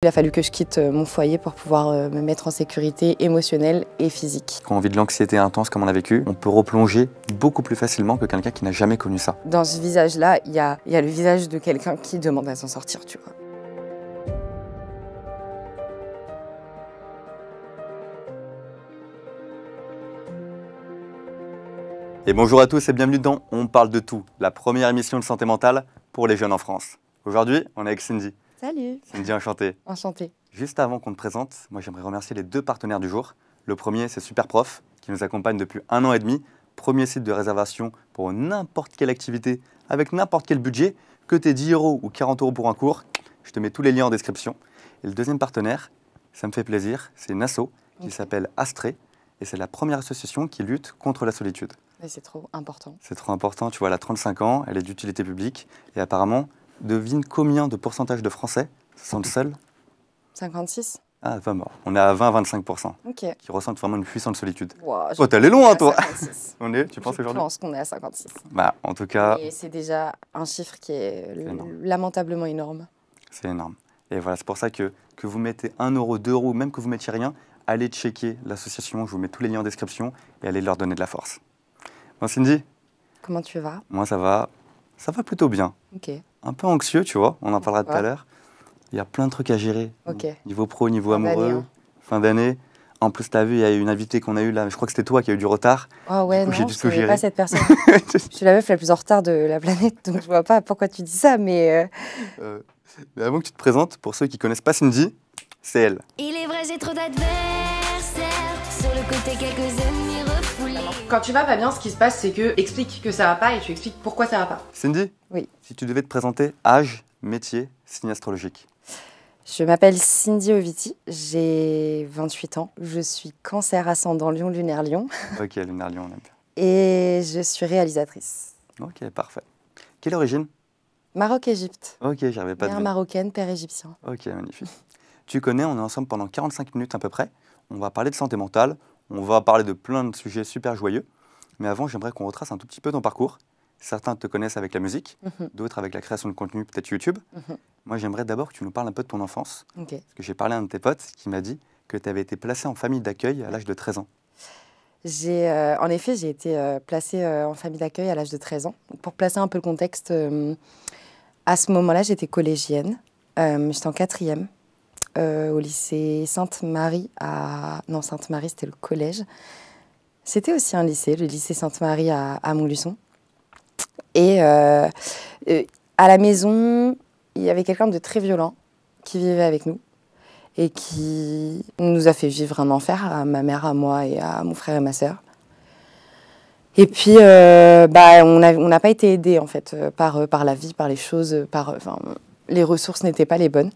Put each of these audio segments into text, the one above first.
Il a fallu que je quitte mon foyer pour pouvoir me mettre en sécurité émotionnelle et physique. Quand on vit de l'anxiété intense comme on a vécu, on peut replonger beaucoup plus facilement que quelqu'un qui n'a jamais connu ça. Dans ce visage-là, il y a le visage de quelqu'un qui demande à s'en sortir, tu vois. Et bonjour à tous et bienvenue dans On parle de tout, la première émission de santé mentale pour les jeunes en France. Aujourd'hui, on est avec Cindy. Salut. Cindy, enchantée. Enchantée. Juste avant qu'on te présente, moi j'aimerais remercier les deux partenaires du jour. Le premier, c'est Superprof, qui nous accompagne depuis 1 an et demi. Premier site de réservation pour n'importe quelle activité, avec n'importe quel budget, que t'aies 10 € ou 40 € pour un cours. Je te mets tous les liens en description. Et le deuxième partenaire, ça me fait plaisir, c'est une asso qui s'appelle Astrée. Et c'est la première association qui lutte contre la solitude. C'est trop important. C'est trop important, tu vois, elle a 35 ans, elle est d'utilité publique. Et apparemment, devine combien de pourcentage de Français se sentent seuls? 56. Ah, pas mort. On est à 20-25%. Ok. Qui ressentent vraiment une puissante solitude. Wow, Oh, t'es allé loin, toi. 56. Tu penses aujourd'hui? Je pense qu'on est à 56. Bah, en tout cas, Et c'est déjà un chiffre qui est énorme. lamentablement énorme. C'est énorme. Et voilà, c'est pour ça que vous mettez 1 €, 2 €, même que vous mettiez rien, allez checker l'association, je vous mets tous les liens en description et allez leur donner de la force. Bon, Cindy, Comment tu vas? moi ça va plutôt bien. Ok. Un peu anxieux, tu vois, on en parlera tout à Ouais. l'heure. Il y a plein de trucs à gérer, Ok. niveau pro, niveau Fin d'année, amoureux, hein. fin d'année. En plus, tu as vu, il y a une invitée qu'on a eue là, je crois que c'était toi qui a eu du retard. Oh ouais, Du coup, j'ai non, dû je tout connais gérer. pas cette personne. Je suis la meuf la plus en retard de la planète, donc je vois pas pourquoi tu dis ça, mais Mais avant que tu te présentes, pour ceux qui connaissent pas Cindy, c'est elle. Il est vrai, j'ai trop d'adversaires. Sur le côté, quelques ennemis refoulés. Quand tu vas pas bien, ce qui se passe, c'est que explique que ça va pas et tu expliques pourquoi ça va pas. Cindy, Oui. si tu devais te présenter, âge, métier, signe astrologique. je m'appelle Cindy Oviti, j'ai 28 ans, je suis cancer ascendant Lion lunaire Lion Ok, lunaire lion, on aime bien. et je suis réalisatrice. Ok, parfait. Quelle origine? Maroc-Égypte, Ok, j'arrivais pas de mère deviner. marocaine, père égyptien. Ok, magnifique. Tu connais, on est ensemble pendant 45 minutes à peu près. On va parler de santé mentale, on va parler de plein de sujets super joyeux. Mais avant, j'aimerais qu'on retrace un tout petit peu ton parcours. Certains te connaissent avec la musique, d'autres avec la création de contenu, peut-être YouTube. Moi, j'aimerais d'abord que tu nous parles un peu de ton enfance. Ok. Parce que j'ai parlé à un de tes potes qui m'a dit que tu avais été placé en famille d'accueil à l'âge de 13 ans. En effet, j'ai été placée en famille d'accueil à l'âge de 13 ans. Pour placer un peu le contexte, à ce moment-là, j'étais collégienne. J'étais en 4e au lycée Sainte-Marie à... Non, Sainte-Marie, c'était le collège. C'était aussi un lycée, le lycée Sainte-Marie à Montluçon. Et à la maison, il y avait quelqu'un de très violent qui vivait avec nous et qui nous a fait vivre un enfer à ma mère, à moi et à mon frère et ma sœur. Et puis, on n'a pas été aidés en fait par la vie, par les choses, les ressources n'étaient pas les bonnes.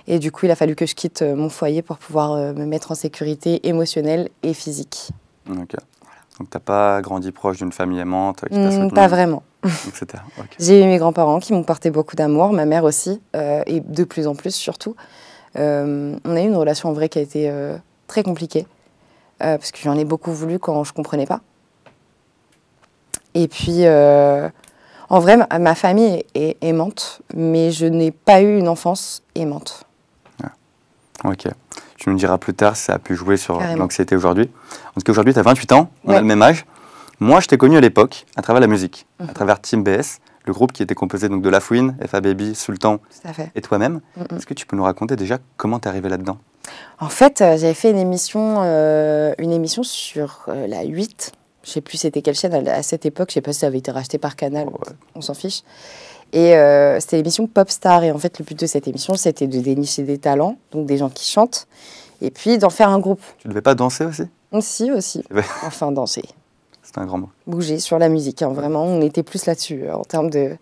Et du coup, il a fallu que je quitte mon foyer pour pouvoir me mettre en sécurité émotionnelle et physique. Ok. Donc, tu n'as pas grandi proche d'une famille aimante qui t'a soutenu, Pas vraiment. etc. Ok. J'ai eu mes grands-parents qui m'ont porté beaucoup d'amour, ma mère aussi, et de plus en plus surtout. On a eu une relation en vrai qui a été très compliquée, parce que j'en ai beaucoup voulu quand je ne comprenais pas. Et puis, en vrai, ma famille est aimante, mais je n'ai pas eu une enfance aimante. Ok. Tu nous diras plus tard si ça a pu jouer sur Carrément. l'anxiété aujourd'hui. En tout cas, aujourd'hui, tu as 28 ans, on Ouais. a le même âge. Moi, je t'ai connu à l'époque à travers la musique, à travers Team BS, le groupe qui était composé donc de La Fouine, FA Baby, Sultan Tout à fait. et toi-même. Est-ce que tu peux nous raconter déjà comment tu es arrivé là-dedans? En fait, j'avais fait une émission sur la 8. Je ne sais plus c'était quelle chaîne à cette époque. Je ne sais pas si ça avait été racheté par Canal, Ouais. on s'en fiche. Et c'était l'émission Popstar. Et en fait, le but de cette émission, c'était de dénicher des talents, donc des gens qui chantent, et puis d'en faire un groupe. Tu devais pas danser aussi? Aussi. Ouais. Enfin, danser. C'est un grand mot. Bouger sur la musique. Hein. Vraiment, on était plus là-dessus en termes de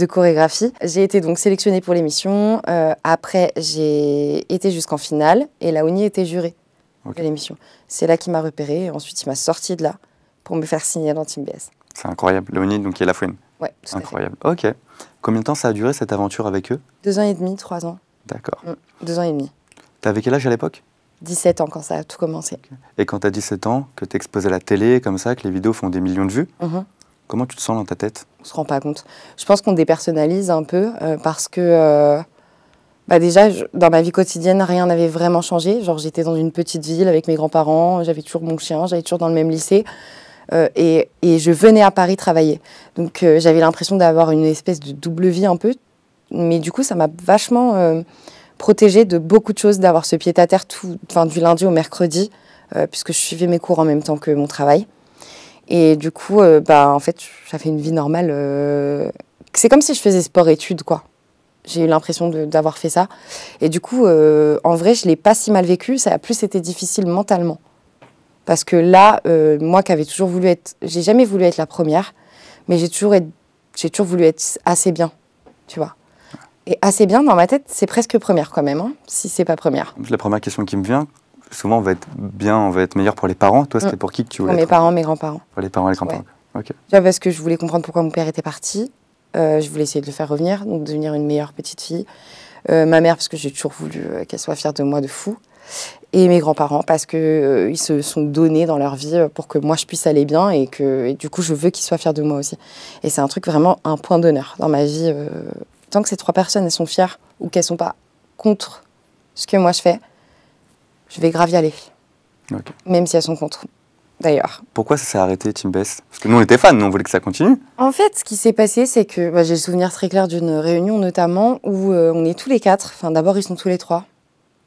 chorégraphie. J'ai été donc sélectionnée pour l'émission. Après, j'ai été jusqu'en finale et Laouni était juré de l'émission. C'est là qu'il m'a repérée et ensuite il m'a sorti de là pour me faire signer dans Team BS. C'est incroyable. Léonie, donc qui est La Fouine. Ouais, tout à fait. Incroyable. Ok. Combien de temps ça a duré cette aventure avec eux? 2 ans et demi, 3 ans. D'accord. 2 ans et demi. T'avais quel âge à l'époque? 17 ans quand ça a tout commencé. Et quand t'as 17 ans, que t'es exposé à la télé, comme ça, que les vidéos font des millions de vues, comment tu te sens dans ta tête? On se rend pas compte. Je pense qu'on dépersonnalise un peu parce que Bah déjà, dans ma vie quotidienne, rien n'avait vraiment changé. Genre, j'étais dans une petite ville avec mes grands-parents, j'avais toujours mon chien, j'allais toujours dans le même lycée. Et je venais à Paris travailler. Donc, j'avais l'impression d'avoir une espèce de double vie un peu. Mais du coup, ça m'a vachement protégée de beaucoup de choses, d'avoir ce pied-à-terre du lundi au mercredi, puisque je suivais mes cours en même temps que mon travail. Et du coup, en fait, j'avais une vie normale. C'est comme si je faisais sport-études, quoi. J'ai eu l'impression d'avoir fait ça. Et du coup, en vrai, je ne l'ai pas si mal vécu. Ça a plus été difficile mentalement. Parce que là, moi qui avais toujours voulu être... J'ai jamais voulu être la première, mais j'ai toujours voulu être assez bien, tu vois. Et assez bien, dans ma tête, c'est presque première quand même, hein, si c'est pas première. La première question qui me vient, souvent on va être bien, on va être meilleur pour les parents. Toi, c'était pour qui que tu voulais Pour mes parents, mes grands-parents. Pour les parents et les grands-parents. Ouais. Ok. Déjà parce que je voulais comprendre pourquoi mon père était parti. Je voulais essayer de le faire revenir, donc devenir une meilleure petite fille. Ma mère, parce que j'ai toujours voulu qu'elle soit fière de moi de fou. Et mes grands-parents, parce qu'ils se sont donnés dans leur vie pour que moi je puisse aller bien et du coup je veux qu'ils soient fiers de moi aussi. Et c'est un truc vraiment un point d'honneur dans ma vie. Tant que ces 3 personnes elles sont fières ou qu'elles sont pas contre ce que moi je fais, je vais grave y aller. Okay. Même si elles sont contre, d'ailleurs. Pourquoi ça s'est arrêté, Team Bess? Parce que nous on était fans, nous on voulait que ça continue. En fait, ce qui s'est passé, c'est que j'ai le souvenir très clair d'une réunion notamment où on est tous les 4. Enfin, d'abord ils sont tous les 3.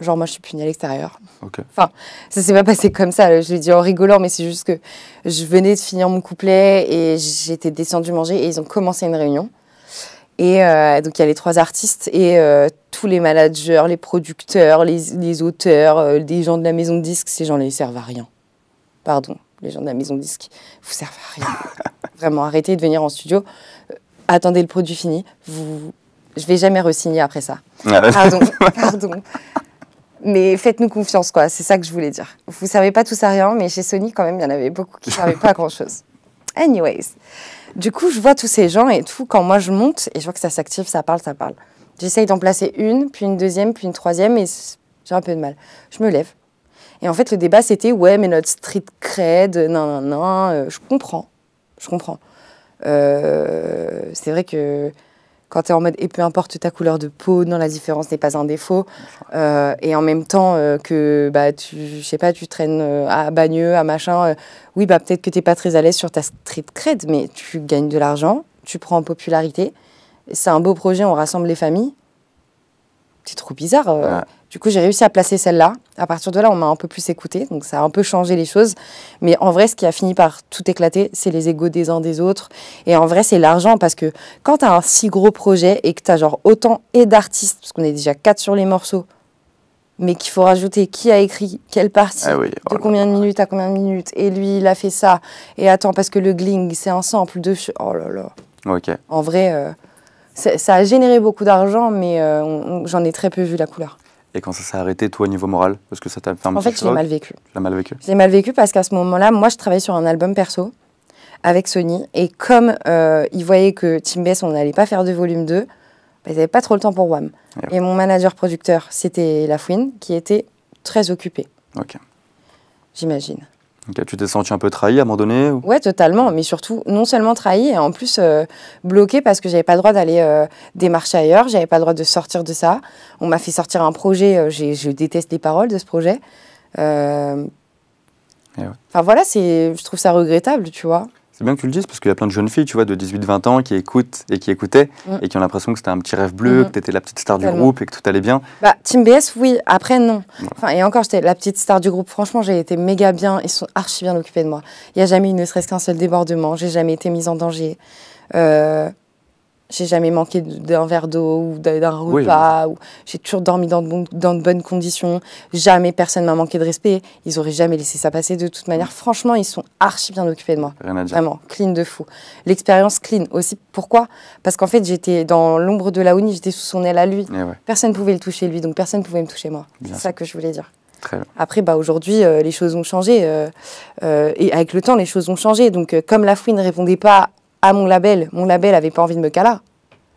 Genre, moi, je suis punie à l'extérieur. Okay. Enfin, ça s'est pas passé comme ça. Je l'ai dit en rigolant, mais c'est juste que je venais de finir mon couplet et j'étais descendue manger et ils ont commencé une réunion. Et donc, il y a les 3 artistes et tous les managers, les producteurs, les auteurs, les gens de la maison de disques, ces gens-là, ils servent à rien. Pardon, les gens de la maison de disques, vous servez à rien. Vraiment, arrêtez de venir en studio. Attendez le produit fini. Je vais jamais re-signer après ça. Pardon. Mais faites-nous confiance, quoi. C'est ça que je voulais dire. Vous ne servez pas tous à rien, mais chez Sony, quand même, il y en avait beaucoup qui ne servaient pas à grand-chose. Anyways. Du coup, je vois tous ces gens et tout. Quand moi, je monte et je vois que ça s'active, ça parle. J'essaye d'en placer une, puis une deuxième, puis une troisième et j'ai un peu de mal. Je me lève. Et en fait, le débat, c'était « Ouais, mais notre street cred, non. » Je comprends. C'est vrai que... Quand tu es en mode « et peu importe ta couleur de peau, non, la différence n'est pas un défaut ». Et en même temps que tu traînes à Bagneux, à machin, oui, peut-être que tu n'es pas très à l'aise sur ta street cred, mais tu gagnes de l'argent, tu prends en popularité. C'est un beau projet, on rassemble les familles. C'est trop bizarre. Ouais. Du coup, j'ai réussi à placer celle-là. À partir de là, on m'a un peu plus écoutée, donc ça a un peu changé les choses. Mais en vrai, ce qui a fini par tout éclater, c'est les égos des uns des autres. Et en vrai, c'est l'argent, parce que quand tu as un si gros projet et que tu as genre autant d'artistes, parce qu'on est déjà 4 sur les morceaux, mais qu'il faut rajouter qui a écrit, quelle partie, de combien de minutes à combien de minutes, et lui, il a fait ça. Et attends, parce que le gling, c'est un sample de... Oh là là. Okay. En vrai... ça a généré beaucoup d'argent, mais j'en ai très peu vu la couleur. Et quand ça s'est arrêté, toi, au niveau moral, parce que ça t'a fait un petit choc? En fait, je l'ai mal vécu. Tu l'as mal vécu? Je l'ai mal vécu parce qu'à ce moment-là, moi, je travaillais sur un album perso avec Sony. Et comme ils voyaient que Team Bess, on n'allait pas faire de volume 2, ils n'avaient pas trop le temps pour WAM. Et mon manager producteur, c'était Lafouine, qui était très occupé. Ok. J'imagine. Okay, tu t'es senti un peu trahi à un moment donné ou... Ouais, totalement. Mais surtout, non seulement trahi, et en plus bloqué parce que j'avais pas le droit d'aller démarcher ailleurs, j'avais pas le droit de sortir de ça. On m'a fait sortir un projet, je déteste les paroles de ce projet. Enfin voilà, je trouve ça regrettable, tu vois. C'est bien que tu le dises parce qu'il y a plein de jeunes filles, tu vois, de 18-20 ans qui écoutent et qui écoutaient et qui ont l'impression que c'était un petit rêve bleu, que tu étais la petite star du groupe et que tout allait bien. Bah, Team BS, oui. Après, non. Enfin, et encore, j'étais la petite star du groupe. Franchement, j'ai été méga bien. Ils sont archi bien occupés de moi. Il n'y a jamais eu ne serait-ce qu'un seul débordement. J'ai jamais été mise en danger. J'ai jamais manqué d'un verre d'eau ou d'un repas. Oui. J'ai toujours dormi dans de bonnes conditions. Jamais personne m'a manqué de respect. Ils auraient jamais laissé ça passer de toute manière. Franchement, ils sont archi bien occupés de moi. Rien à dire. Vraiment, clean de fou. L'expérience clean aussi. Pourquoi? Parce qu'en fait, j'étais dans l'ombre de Laouni, j'étais sous son aile à lui. Personne ne pouvait le toucher lui, donc personne ne pouvait me toucher moi. C'est ça que je voulais dire. Très bien. Après, aujourd'hui, les choses ont changé. Et avec le temps, les choses ont changé. Donc, comme Lafouine ne répondait pas à mon label avait pas envie de me caler.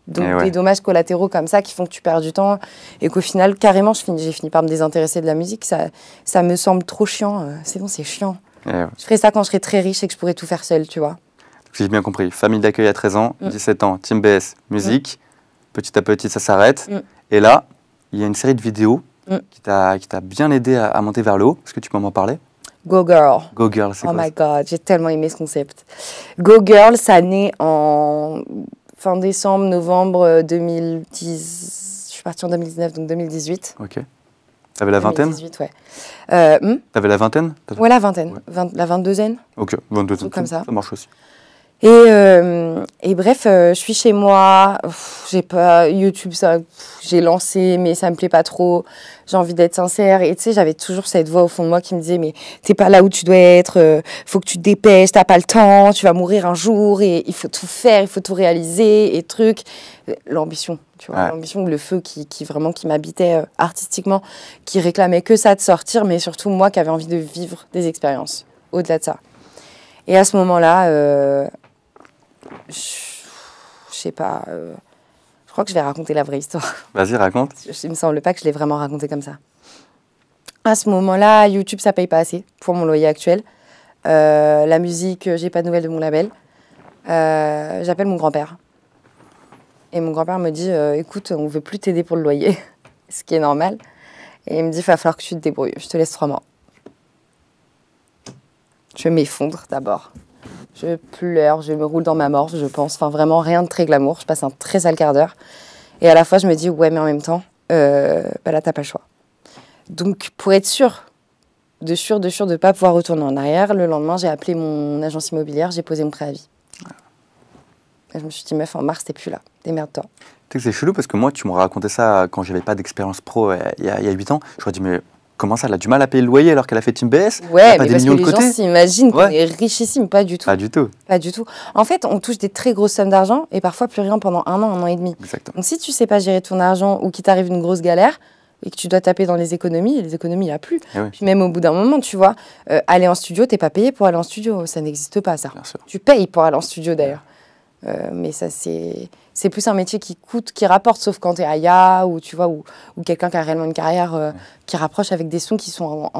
Donc des dommages collatéraux comme ça qui font que tu perds du temps et qu'au final, carrément, j'ai fini par me désintéresser de la musique. Ça me semble trop chiant. C'est bon, c'est chiant. Je ferai ça quand je serai très riche et que je pourrai tout faire seule, tu vois. Si j'ai bien compris, famille d'accueil à 13 ans, 17 ans, Team BS, musique. Petit à petit, ça s'arrête. Et là, il y a une série de vidéos qui t'a bien aidé à monter vers le haut. Est-ce que tu peux m'en parler? Go Girl. Go Girl, c'est Oh quoi my God, j'ai tellement aimé ce concept. Go Girl, ça naît en fin décembre, novembre 2010. Je suis partie en 2019, donc 2018. Ok. T'avais la vingtaine? 2018, ouais. T'avais la vingtaine? Ouais, la vingtaine. Ouais. La 22aine. Ok, 22, Comme ça. Ça marche aussi. Et bref, je suis chez moi, j'ai pas YouTube, ça, j'ai lancé, mais ça me plaît pas trop. J'ai envie d'être sincère. Et tu sais, j'avais toujours cette voix au fond de moi qui me disait, mais t'es pas là où tu dois être, faut que tu te dépêches, t'as pas le temps, tu vas mourir un jour et il faut tout faire, il faut tout réaliser et trucs. L'ambition, tu vois, l'ambition, le feu qui vraiment qui m'habitait artistiquement, qui réclamait que ça de sortir, mais surtout moi qui avais envie de vivre des expériences au-delà de ça. Et à ce moment-là, je sais pas, je crois que je vais raconter la vraie histoire. Vas-y, raconte. Il me semble pas que je l'ai vraiment raconté comme ça. À ce moment-là, YouTube, ça paye pas assez pour mon loyer actuel. La musique, j'ai pas de nouvelles de mon label. J'appelle mon grand-père. Et mon grand-père me dit, écoute, on veut plus t'aider pour le loyer, ce qui est normal. Et il me dit, il va falloir que tu te débrouilles, je te laisse 3 mois. Je m'effondre d'abord. Je pleure, je me roule dans ma morve, je pense. Enfin, vraiment, rien de très glamour. Je passe un très sale quart d'heure. Et à la fois, je me dis, ouais, mais en même temps, bah là, t'as pas le choix. Donc, pour être sûre de pas pouvoir retourner en arrière, le lendemain, j'ai appelé mon agence immobilière, j'ai posé mon préavis. Et je me suis dit, meuf, en mars, t'es plus là. Démerde-toi. Tu sais que c'est chelou parce que moi, tu m'aurais raconté ça quand j'avais pas d'expérience pro il y a 8 ans. Je me dit, mais comment ça, elle a du mal à payer le loyer alors qu'elle a fait Team BS? Ouais, pas mais des parce que millions les de côté gens s'imaginent qu'on est richissime. Pas du tout. Pas du tout. Pas du tout. En fait, on touche des très grosses sommes d'argent et parfois plus rien pendant 1 an et demi. Exactement. Donc si tu sais pas gérer ton argent ou qu'il t'arrive une grosse galère et que tu dois taper dans les économies, il n'y a plus. Oui. Puis même au bout d'un moment, tu vois, aller en studio, t'es pas payé pour aller en studio. Ça n'existe pas, ça. Bien sûr. Tu payes pour aller en studio, d'ailleurs. Mais ça, c'est plus un métier qui coûte, qui rapporte, sauf quand t'es à Ya ou, tu vois, ou quelqu'un qui a réellement une carrière qui rapproche avec des sons qui sont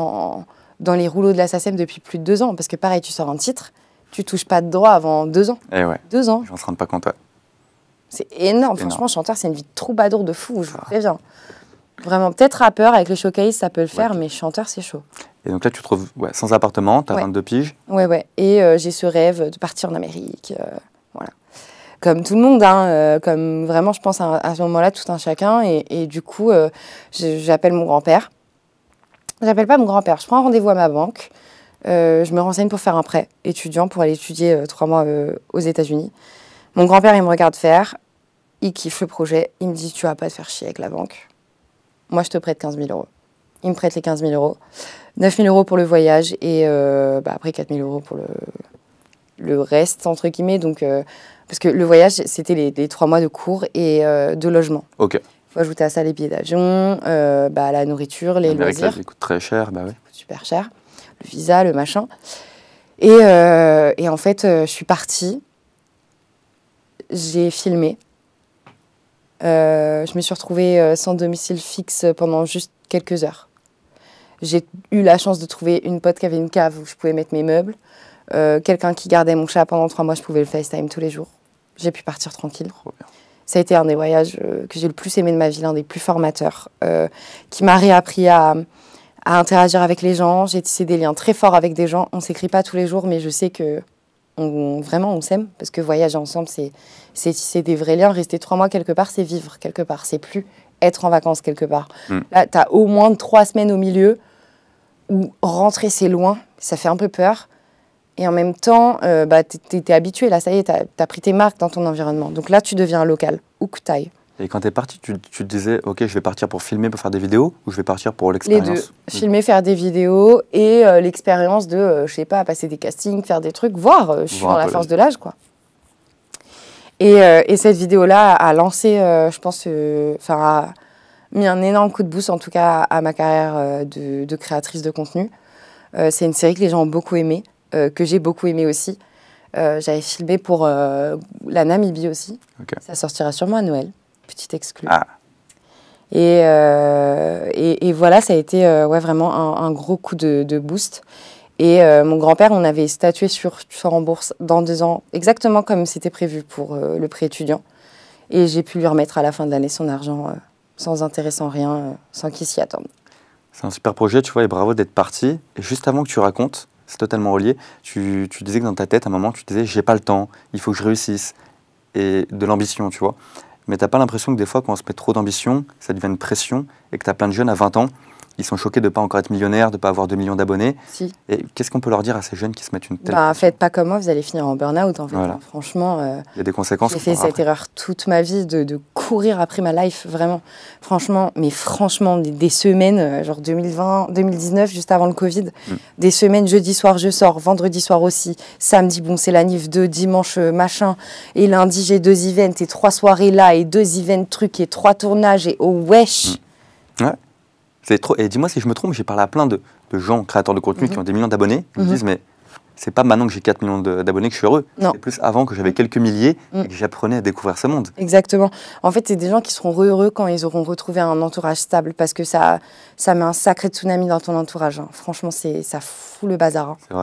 dans les rouleaux de la SACEM depuis plus de 2 ans. Parce que pareil, tu sors un titre, tu touches pas de droit avant 2 ans. Et ouais. 2 ans. Je m'en rends pas compte. Ouais. C'est énorme. Franchement, chanteur, c'est une vie de troubadour de fou, je vous préviens. Vraiment, peut-être rappeur avec les showcases, ça peut le faire, mais chanteur, c'est chaud. Et donc là, tu te trouves sans appartement, tu as 22 piges. Ouais. Et j'ai ce rêve de partir en Amérique. Voilà. Comme tout le monde, hein, comme vraiment, je pense à ce moment-là, tout un chacun. Et du coup, j'appelle mon grand-père. J'appelle pas mon grand-père, je prends un rendez-vous à ma banque. Je me renseigne pour faire un prêt étudiant pour aller étudier 3 mois aux États-Unis. Mon grand-père, il me regarde faire. Il kiffe le projet. Il me dit, tu vas pas te faire chier avec la banque. Moi, je te prête 15 000 €. Il me prête les 15 000 €. 9 000 € pour le voyage et après 4 000 € pour le reste, entre guillemets. Donc, parce que le voyage, c'était les 3 mois de cours et de logement. Ok. Il faut ajouter à ça les billets d'avion, la nourriture, les loisirs. Ça coûte très cher, bah oui. Ça coûte super cher. Le visa, le machin. Et en fait, je suis partie. J'ai filmé. Je me suis retrouvée sans domicile fixe pendant juste quelques heures. J'ai eu la chance de trouver une pote qui avait une cave où je pouvais mettre mes meubles. Quelqu'un qui gardait mon chat pendant 3 mois, je pouvais le FaceTime tous les jours. J'ai pu partir tranquille. Trop bien. Ça a été un des voyages que j'ai le plus aimé de ma vie, l'un des plus formateurs, qui m'a réappris à interagir avec les gens. J'ai tissé des liens très forts avec des gens. On ne s'écrit pas tous les jours, mais je sais que vraiment on s'aime, parce que voyager ensemble, c'est tisser des vrais liens. Rester 3 mois quelque part, c'est vivre quelque part. C'est plus être en vacances quelque part. Là, tu as au moins 3 semaines au milieu où rentrer, c'est loin. Ça fait un peu peur. Et en même temps, t'es habitué. Là, ça y est, t'as pris tes marques dans ton environnement. Donc là, tu deviens local, où que t'ailles. Et quand t'es parti, tu te disais, ok, je vais partir pour filmer, pour faire des vidéos, ou je vais partir pour l'expérience? Les deux. Filmer, faire des vidéos et l'expérience de, je sais pas, passer des castings, faire des trucs, voir. Je suis dans la force de l'âge, quoi. Et cette vidéo-là a lancé, je pense, a mis un énorme coup de boost, en tout cas, à ma carrière de créatrice de contenu. C'est une série que les gens ont beaucoup aimée, que j'ai beaucoup aimée aussi. J'avais filmé pour la Namibie aussi. Okay. Ça sortira sûrement à Noël. Petite exclu. Ah. Et voilà, ça a été vraiment un gros coup de boost. Et mon grand-père, on avait statué sur en bourse dans 2 ans, exactement comme c'était prévu pour le prêt étudiant. Et j'ai pu lui remettre à la fin de l'année son argent sans intérêt, sans rien, sans qu'ils s'y attendent. C'est un super projet, tu vois, et bravo d'être parti. Et juste avant que tu racontes, c'est totalement relié, tu disais que dans ta tête, à un moment, tu disais, j'ai pas le temps, il faut que je réussisse. Et de l'ambition, tu vois. Mais t'as pas l'impression que des fois, quand on se met trop d'ambition, ça devient une pression, et que t'as plein de jeunes à 20 ans, ils sont choqués de ne pas encore être millionnaires, de ne pas avoir 2 millions d'abonnés. Si. Et qu'est-ce qu'on peut leur dire à ces jeunes qui se mettent une telle Bah, pression? faites pas comme moi, vous allez finir en burn-out en fait. Voilà. Hein. Franchement, Il y a des conséquences. j'ai fait cette erreur toute ma vie de courir après ma life, vraiment. Franchement, des semaines, genre 2020, 2019, juste avant le Covid, des semaines, jeudi soir je sors, vendredi soir aussi, samedi, bon c'est la nif 2, dimanche machin, et lundi j'ai 2 events et 3 soirées là, et 2 events trucs, et 3 tournages, et oh wesh. Ouais. C'est trop. Et dis-moi si je me trompe, j'ai parlé à plein de gens, créateurs de contenu, qui ont des millions d'abonnés. Ils me disent, mais c'est pas maintenant que j'ai 4 millions d'abonnés que je suis heureux. C'est plus avant que j'avais quelques milliers et que j'apprenais à découvrir ce monde. Exactement. En fait, c'est des gens qui seront heureux quand ils auront retrouvé un entourage stable parce que ça met un sacré tsunami dans ton entourage. Hein. Franchement, ça fout le bazar. Hein. C'est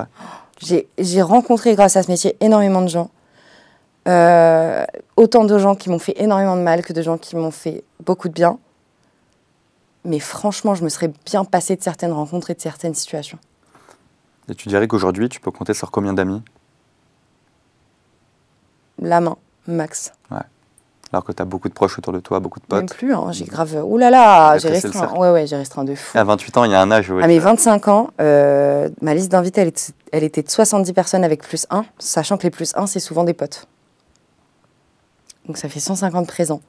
vrai. J'ai rencontré, grâce à ce métier, énormément de gens. Autant de gens qui m'ont fait énormément de mal que de gens qui m'ont fait beaucoup de bien. Mais franchement, je me serais bien passée de certaines rencontres et de certaines situations. Et tu dirais qu'aujourd'hui, tu peux compter sur combien d'amis? La main, max. Ouais. Alors que tu as beaucoup de proches autour de toi, beaucoup de potes. Même plus, hein, j'ai grave... Ouh là là, j'ai Rétréci le restreint. cercle. Ouais, j'ai restreint de fou. Et à 28 ans, il y a un âge où... À mes 25 ans, ma liste d'invités, elle était de 70 personnes avec plus 1, sachant que les plus 1, c'est souvent des potes. Donc ça fait 150 présents.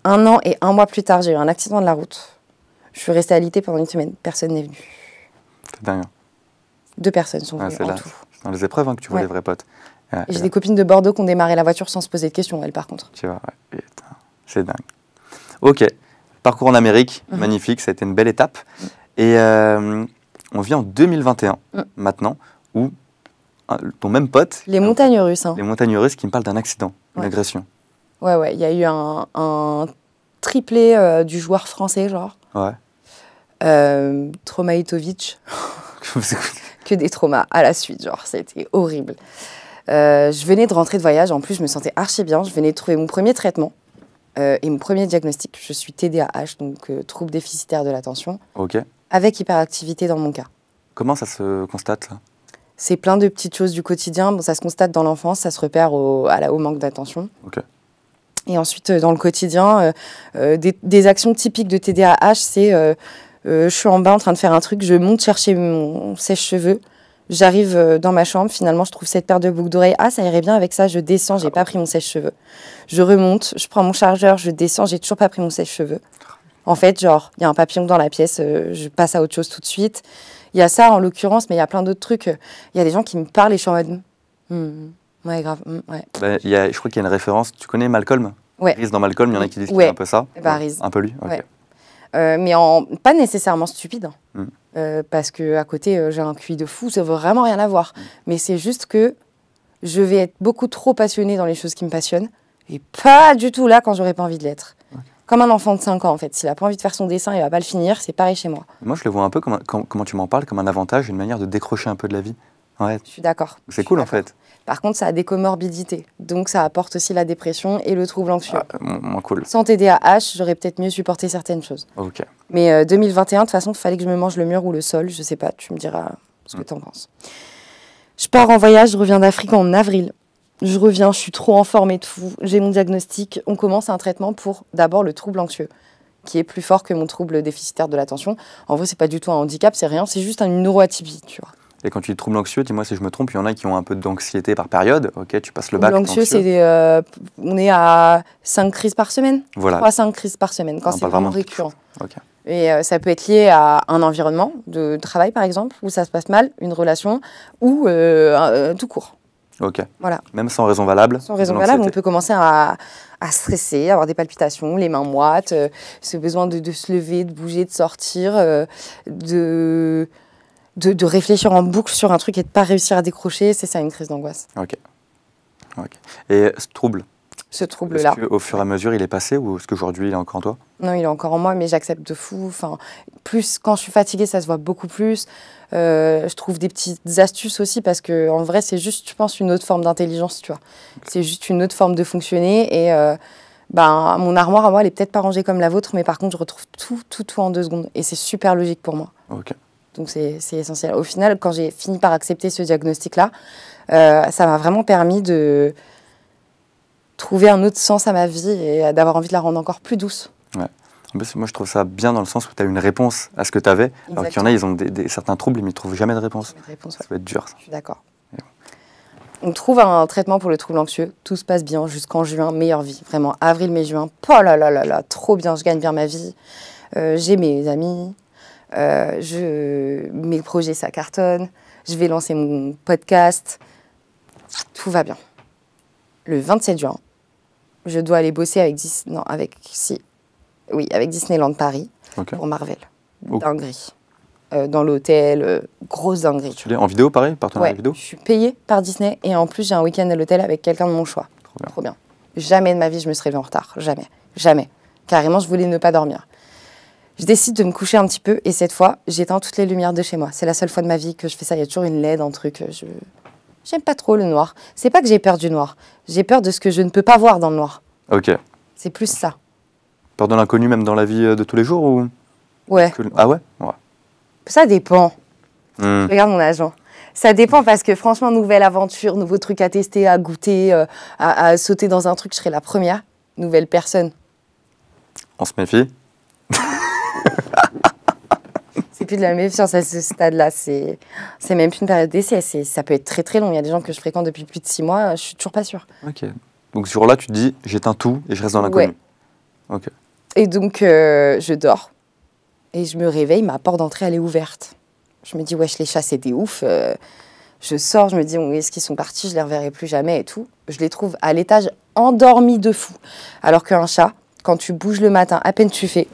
1 an et 1 mois plus tard, j'ai eu un accident de la route. Je suis restée alitée pendant 1 semaine. Personne n'est venu. C'est dingue. 2 personnes sont venues en tout. C'est dans les épreuves que tu vois les vrais potes. Et j'ai des copines de Bordeaux qui ont démarré la voiture sans se poser de questions, elles, par contre. Tu vois, ouais. Putain, c'est dingue. Ok, parcours en Amérique, magnifique, ça a été une belle étape. Et on vit en 2021, maintenant, où ton même pote... Les montagnes russes. Hein. Les montagnes russes qui me parlent d'un accident, d'une agression. Ouais, il y a eu un triplé du joueur français, genre. Ouais. Traumaitovic. Que des traumas à la suite, genre, c'était horrible. Je venais de rentrer de voyage, en plus, je me sentais archi bien. Je venais de trouver mon premier traitement et mon premier diagnostic. Je suis TDAH, donc trouble déficitaire de l'attention, avec hyperactivité dans mon cas. Comment ça se constate, là? C'est plein de petites choses du quotidien. Bon, ça se constate dans l'enfance, ça se repère au manque d'attention. Et ensuite, dans le quotidien, des actions typiques de TDAH, c'est je suis en bas en train de faire un truc, je monte chercher mon sèche-cheveux, j'arrive dans ma chambre, finalement, je trouve cette paire de boucles d'oreilles. Ah, ça irait bien avec ça, je descends, j'ai pas pris mon sèche-cheveux. Je remonte, je prends mon chargeur, je descends, j'ai toujours pas pris mon sèche-cheveux. En fait, genre, il y a un papillon dans la pièce, je passe à autre chose tout de suite. Il y a ça, en l'occurrence, mais il y a plein d'autres trucs. Il y a des gens qui me parlent et je suis en mode... ouais, grave, ouais. Bah, je crois qu'il y a une référence. Tu connais Malcolm? Ouais. Riz dans Malcolm, il y en a qui disent qu'il y a un peu ça. Bah, Riz. Un peu lui, ok. Ouais. Mais pas nécessairement stupide, parce qu'à côté, j'ai un QI de fou, ça veut vraiment rien à voir. Mais c'est juste que je vais être beaucoup trop passionnée dans les choses qui me passionnent, et pas du tout là quand j'aurais pas envie de l'être. Comme un enfant de 5 ans, en fait. S'il a pas envie de faire son dessin, il va pas le finir, c'est pareil chez moi. Moi, je le vois un peu, comment tu m'en parles, comme un avantage, une manière de décrocher un peu de la vie. Ouais. Je suis d'accord. C'est cool, en fait. Par contre, ça a des comorbidités. Donc, ça apporte aussi la dépression et le trouble anxieux. Moins cool. Sans TDAH, j'aurais peut-être mieux supporté certaines choses. Ok. Mais 2021, de toute façon, il fallait que je me mange le mur ou le sol. Je sais pas, tu me diras ce que tu en penses. Je pars en voyage, je reviens d'Afrique en avril. Je reviens, je suis trop en forme et tout. J'ai mon diagnostic. On commence un traitement pour d'abord le trouble anxieux, qui est plus fort que mon trouble déficitaire de l'attention. En vrai, c'est pas du tout un handicap, c'est rien, c'est juste une neuroatypie, tu vois. Et quand tu dis trouble anxieux, dis-moi si je me trompe, il y en a qui ont un peu d'anxiété par période. Ok, tu passes le bac. L'anxieux, c'est on est à 5 crises par semaine. Voilà. 3-5 crises par semaine, quand c'est vraiment récurrent. Okay. Et ça peut être lié à un environnement de travail, par exemple, où ça se passe mal, une relation, ou tout court. Ok. Voilà. Même sans raison valable. Sans raison valable, on peut commencer à stresser, avoir des palpitations, les mains moites, ce besoin de se lever, de bouger, de sortir, de réfléchir en boucle sur un truc et de ne pas réussir à décrocher, c'est ça une crise d'angoisse. Ok. Et ce trouble, ce trouble-là. Est-ce qu'au fur et à mesure, il est passé ou est-ce qu'aujourd'hui, il est encore en toi? Non, il est encore en moi, mais j'accepte de fou. Enfin, plus, quand je suis fatiguée, ça se voit beaucoup plus. Je trouve des petites astuces aussi parce qu'en vrai, c'est juste, je pense, une autre forme d'intelligence, tu vois. C'est juste une autre forme de fonctionner et Ben, mon armoire à moi, elle est peut-être pas rangée comme la vôtre, mais par contre, je retrouve tout en 2 secondes. Et c'est super logique pour moi. Ok. Donc, c'est essentiel. Au final, quand j'ai fini par accepter ce diagnostic-là, ça m'a vraiment permis de trouver un autre sens à ma vie et d'avoir envie de la rendre encore plus douce. Ouais. En plus, moi, je trouve ça bien dans le sens où tu as une réponse à ce que tu avais, alors qu'il y en a, ils ont certains troubles, mais ils ne trouvent jamais de réponse. Ça peut être dur, ça. Je suis d'accord. On trouve un traitement pour le trouble anxieux, tout se passe bien jusqu'en juin, meilleure vie, vraiment. Avril, mai, juin, oh là là là là, trop bien, je gagne bien ma vie. J'ai mes amis, mes projets, ça cartonne. Je vais lancer mon podcast. Tout va bien. Le 27 juin, je dois aller bosser avec Disneyland Paris pour Marvel. Dinguerie. Dans l'hôtel, grosse dinguerie. Tu l'es en vidéo, pareil, partenariat vidéo? Je suis payée par Disney et en plus j'ai un week-end à l'hôtel avec quelqu'un de mon choix. Trop bien. Jamais de ma vie je me serais levée en retard. Jamais. Carrément, je voulais ne pas dormir. Je décide de me coucher un petit peu et cette fois, j'éteins toutes les lumières de chez moi. C'est la seule fois de ma vie que je fais ça. Il y a toujours une LED, un truc. J'aime pas trop le noir. C'est pas que j'ai peur du noir. J'ai peur de ce que je ne peux pas voir dans le noir. Ok. C'est plus ça. Peur de l'inconnu même dans la vie de tous les jours ou... Ouais. Ah ouais? Ouais. Ça dépend. Regarde mon agent. Ça dépend parce que franchement, nouvelle aventure, nouveau truc à tester, à goûter, à sauter dans un truc, je serai la première. Nouvelle personne. On se méfie. C'est plus de la méfiance à ce stade-là. C'est même plus une période d'essai. Ça peut être très très long. Il y a des gens que je fréquente depuis plus de 6 mois. Je suis toujours pas sûre. Ok. Donc ce jour-là, tu te dis, j'éteins tout et je reste dans l'inconnu. Ouais. Ok. Et donc, je dors. Et je me réveille, ma porte d'entrée, elle est ouverte. Je me dis, wesh, les chats, c'était ouf. Je sors, je me dis, où est-ce qu'ils sont partis? Je les reverrai plus jamais et tout. Je les trouve à l'étage endormis de fou. Alors qu'un chat, quand tu bouges le matin, à peine tu fais,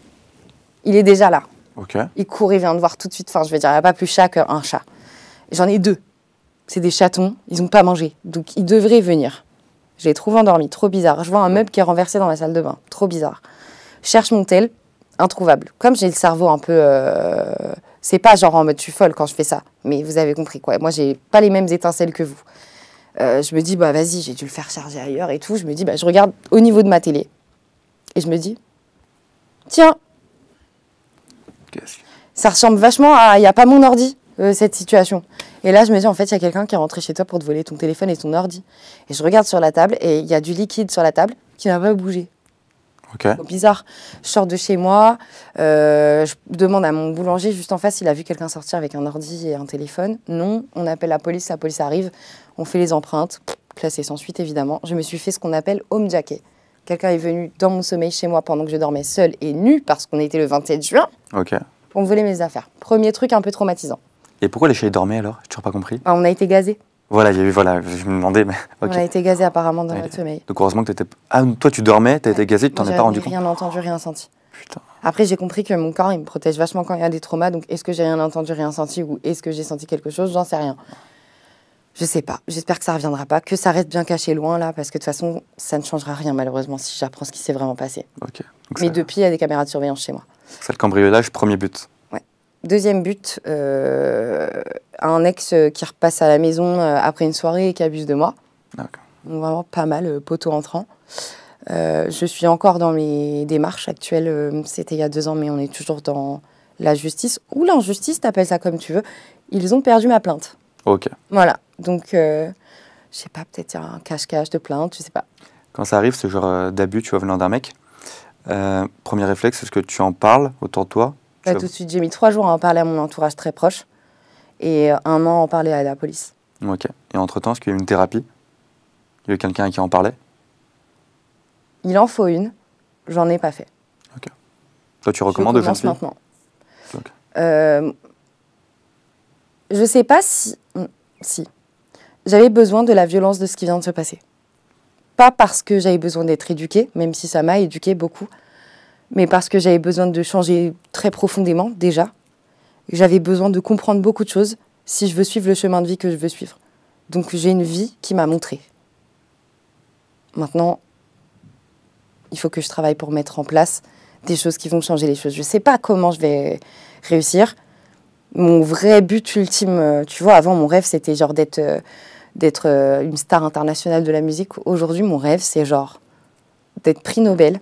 il est déjà là. Ok. Il court, il vient te voir tout de suite. Enfin, je veux dire, il n'y a pas plus chat qu'un chat. J'en ai 2. C'est des chatons, ils n'ont pas mangé. Donc, ils devraient venir. Je les trouve endormis, trop bizarre. Je vois un meuble qui est renversé dans la salle de bain, trop bizarre. Je cherche mon tel, introuvable. Comme j'ai le cerveau un peu... C'est pas genre en mode je suis folle quand je fais ça, mais vous avez compris quoi. Moi, j'ai pas les mêmes étincelles que vous. Je me dis, bah vas-y, j'ai dû le faire charger ailleurs et tout. Je me dis, bah je regarde au niveau de ma télé. Et je me dis, tiens, ça ressemble vachement à... Il n'y a pas mon ordi, cette situation. Et là, je me dis, en fait, il y a quelqu'un qui est rentré chez toi pour te voler ton téléphone et ton ordi. Et je regarde sur la table et il y a du liquide sur la table qui n'a pas bougé. Ok. C'est bizarre. Je sors de chez moi, je demande à mon boulanger juste en face s'il a vu quelqu'un sortir avec un ordi et un téléphone. Non, on appelle la police arrive, on fait les empreintes, classées sans suite évidemment. Je me suis fait ce qu'on appelle home jacket. Quelqu'un est venu dans mon sommeil chez moi pendant que je dormais seule et nue, parce qu'on était le 27 juin, Ok. pour me voler mes affaires. Premier truc un peu traumatisant. Et pourquoi les chats ils dormaient alors? J'ai toujours pas compris. Ah, on a été gazés. Voilà, il y a eu, voilà, je me demandais, mais ok. On a été gazés apparemment dans notre sommeil. Donc heureusement que t'étais... Ah, toi tu dormais, t'as été gazé, tu t'en es pas rendu compte? J'ai rien entendu, rien senti. Putain. Après, j'ai compris que mon corps, il me protège vachement quand il y a des traumas. Donc, est-ce que j'ai rien entendu, rien senti ou est-ce que j'ai senti quelque chose? J'en sais rien. Je sais pas. J'espère que ça reviendra pas, que ça reste bien caché loin là, parce que de toute façon, ça ne changera rien malheureusement si j'apprends ce qui s'est vraiment passé. Ok. Donc Mais depuis, il y a des caméras de surveillance chez moi. ça, le cambriolage, premier but. Deuxième but, un ex qui repasse à la maison après une soirée et qui abuse de moi. D'accord. Donc vraiment pas mal, poteau entrant. Je suis encore dans mes démarches actuelles. C'était il y a 2 ans, mais on est toujours dans la justice ou l'injustice, t'appelles ça comme tu veux. Ils ont perdu ma plainte. Ok. Voilà. Donc, je sais pas, peut-être il y a un cache-cache de plainte, je sais pas. Quand ça arrive, ce genre d'abus, tu vois, venant d'un mec, premier réflexe, est-ce que tu en parles autour de toi? Pas tout de suite. J'ai mis 3 jours à en parler à mon entourage très proche et 1 an à en parler à la police. Ok. Et entre-temps, est-ce qu'il y a eu une thérapie? Il y a eu quelqu'un qui en parlait? Il en faut une. J'en ai pas fait. Ok. Toi, tu recommandes aux jeunes filles? Maintenant. Ok. Je sais pas si j'avais besoin de la violence de ce qui vient de se passer. Pas parce que j'avais besoin d'être éduquée, même si ça m'a éduquée beaucoup, mais parce que j'avais besoin de changer très profondément, déjà. J'avais besoin de comprendre beaucoup de choses si je veux suivre le chemin de vie que je veux suivre. Donc j'ai une vie qui m'a montré. Maintenant, il faut que je travaille pour mettre en place des choses qui vont changer les choses. Je ne sais pas comment je vais réussir. Mon vrai but ultime, tu vois, avant mon rêve, c'était genre d'être une star internationale de la musique. Aujourd'hui, mon rêve, c'est genre d'être prix Nobel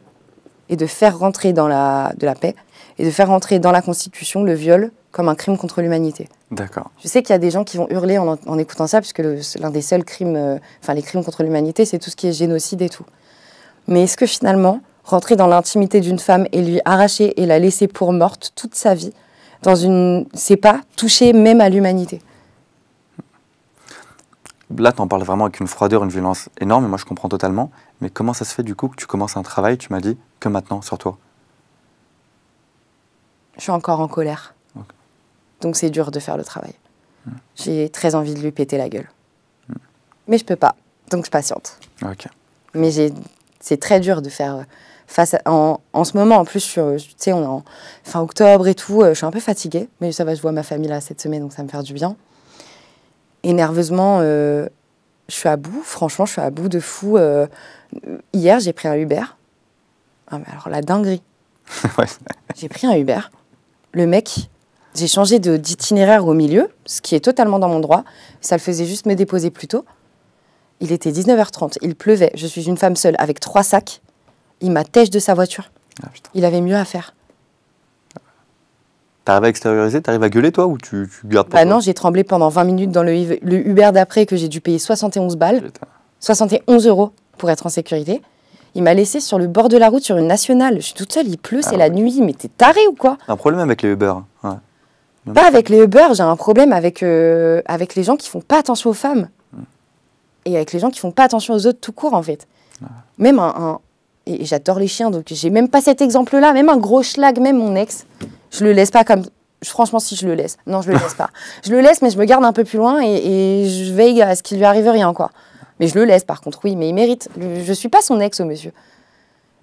et de faire rentrer de la paix et de faire rentrer dans la Constitution le viol comme un crime contre l'humanité. D'accord. Je sais qu'il y a des gens qui vont hurler en écoutant ça, puisque l'un des seuls crimes, les crimes contre l'humanité, c'est tout ce qui est génocide et tout. Mais est-ce que finalement, rentrer dans l'intimité d'une femme et lui arracher et la laisser pour morte toute sa vie, c'est pas toucher même à l'humanité? Là, tu en parles vraiment avec une froideur, une violence énorme, et moi je comprends totalement. Mais comment ça se fait du coup que tu commences un travail, tu m'as dit, que maintenant sur toi? Je suis encore en colère. Ok. Donc c'est dur de faire le travail. J'ai très envie de lui péter la gueule. Mais je peux pas, donc je patiente. Ok. Mais c'est très dur de faire face en ce moment. En plus, tu sais, on est en fin octobre et tout. Je suis un peu fatiguée, mais ça va, je vois ma famille là cette semaine, donc ça me fait du bien. Et nerveusement, je suis à bout. Franchement, je suis à bout de fou. Hier, j'ai pris un Uber. Ah, mais alors, la dinguerie. Ouais. J'ai pris un Uber. Le mec, j'ai changé d'itinéraire au milieu, ce qui est totalement dans mon droit. Ça le faisait juste me déposer plus tôt. Il était 19h30, il pleuvait. Je suis une femme seule avec 3 sacs. Il m'a têche de sa voiture. Ah, putain. Il avait mieux à faire. T'arrives à extérioriser, t'arrives à gueuler toi ou tu gardes pour Bah toi? non, j'ai tremblé pendant 20 minutes dans le Uber d'après que j'ai dû payer 71 balles. Putain. 71 € pour être en sécurité. Il m'a laissé sur le bord de la route, sur une nationale. Je suis toute seule, il pleut, c'est la nuit. Mais t'es taré ou quoi? Un problème avec les Uber. Ouais. Pas avec les Uber, j'ai un problème avec les gens qui font pas attention aux femmes. Et avec les gens qui font pas attention aux autres tout court, en fait. Même et j'adore les chiens, donc j'ai même pas cet exemple-là. Même un gros schlag, même mon ex, je le laisse pas comme... Franchement, si je le laisse. Non, je le laisse pas. Je le laisse, mais je me garde un peu plus loin et je veille à ce qu'il lui arrive rien, quoi. Mais je le laisse, par contre, oui, mais il mérite. Je suis pas son ex, au monsieur.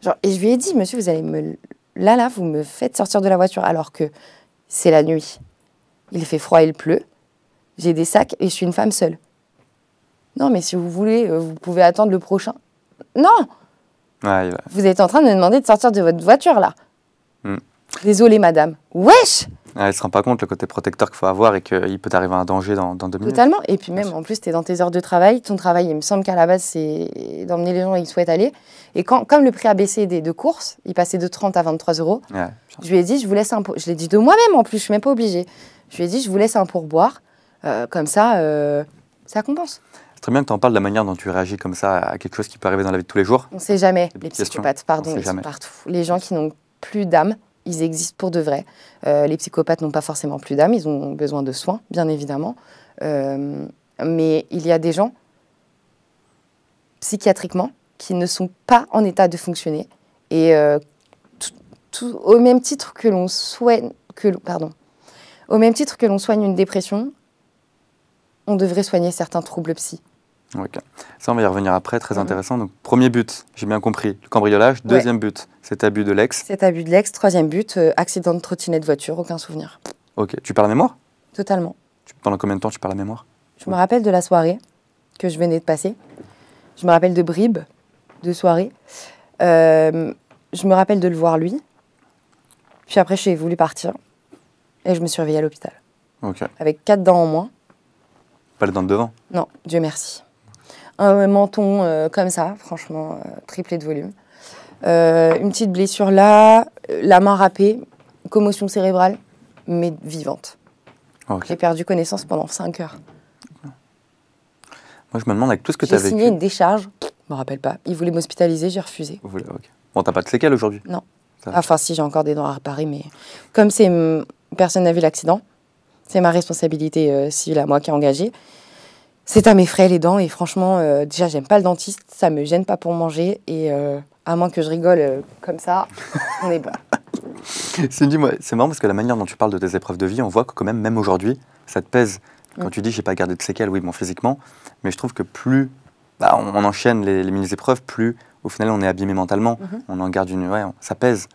Genre, et je lui ai dit, monsieur, vous allez Là, vous me faites sortir de la voiture, alors que c'est la nuit. Il fait froid, il pleut. J'ai des sacs et je suis une femme seule. Non, mais si vous voulez, vous pouvez attendre le prochain. Non! Ouais, Vous êtes en train de me demander de sortir de votre voiture, là. Désolée, madame. Wesh! elle se rend pas compte le côté protecteur qu'il faut avoir et qu'il peut t'arriver un danger dans 2 minutes. Totalement. Et puis même, en plus, tu es dans tes heures de travail. Ton travail, il me semble qu'à la base, c'est d'emmener les gens où ils souhaitent aller. Et comme le prix a baissé de courses, il passait de 30 à 23 €, Ouais, je lui ai dit, je vous laisse un Je l'ai dit de moi-même, en plus, je suis même pas obligée. Je lui ai dit, je vous laisse un pourboire. Comme ça, ça compense. c'est très bien que tu en parles de la manière dont tu réagis comme ça à quelque chose qui peut arriver dans la vie de tous les jours. On ne sait jamais. Les questions. psychopathes, pardon, On sait ils sont jamais. partout. Les gens qui n'ont plus d'âme, ils existent pour de vrai. Les psychopathes n'ont pas forcément plus d'âme, ils ont besoin de soins, bien évidemment. Mais il y a des gens, psychiatriquement, qui ne sont pas en état de fonctionner. Et au même titre que l'on soigne... Au même titre que l'on soigne une dépression, on devrait soigner certains troubles psy. Ok. Ça, on va y revenir après, très intéressant. Donc, premier but, j'ai bien compris, le cambriolage. Deuxième but, cet abus de l'ex. Cet abus de l'ex. Troisième but, accident de trottinette voiture, aucun souvenir. Ok. Tu perds la mémoire? Totalement. Pendant combien de temps tu perds la mémoire? Je me rappelle de la soirée que je venais de passer. Je me rappelle de bribes de soirée. Je me rappelle de le voir lui. Puis après, j'ai voulu partir. Et je me suis réveillée à l'hôpital. Ok. Avec 4 dents en moins. Pas les dents de devant? Non, Dieu merci. Un menton comme ça, franchement, triplé de volume. Une petite blessure là, la main râpée, commotion cérébrale, mais vivante. Ok. J'ai perdu connaissance pendant 5 heures. Moi, je me demande avec tout ce que tu as J'ai vécu. signé une décharge, je me rappelle pas. Ils voulaient m'hospitaliser, j'ai refusé. Ok. Bon, t'as pas de séquelles aujourd'hui? Non. Ça va. Enfin, si, j'ai encore des dents à réparer, mais comme personne n'a vu l'accident, c'est ma responsabilité civile à moi qui est engagée. C'est à mes frais les dents et franchement, déjà, j'aime pas le dentiste, ça me gêne pas pour manger et à moins que je rigole comme ça, on est bon. Cindy, moi, c'est marrant parce que la manière dont tu parles de tes épreuves de vie, on voit que quand même aujourd'hui, ça te pèse. Quand tu dis j'ai pas gardé de séquelles, oui, bon, physiquement, mais je trouve que plus on enchaîne les mini-épreuves, plus au final on est abîmé mentalement, on en garde une, ça pèse.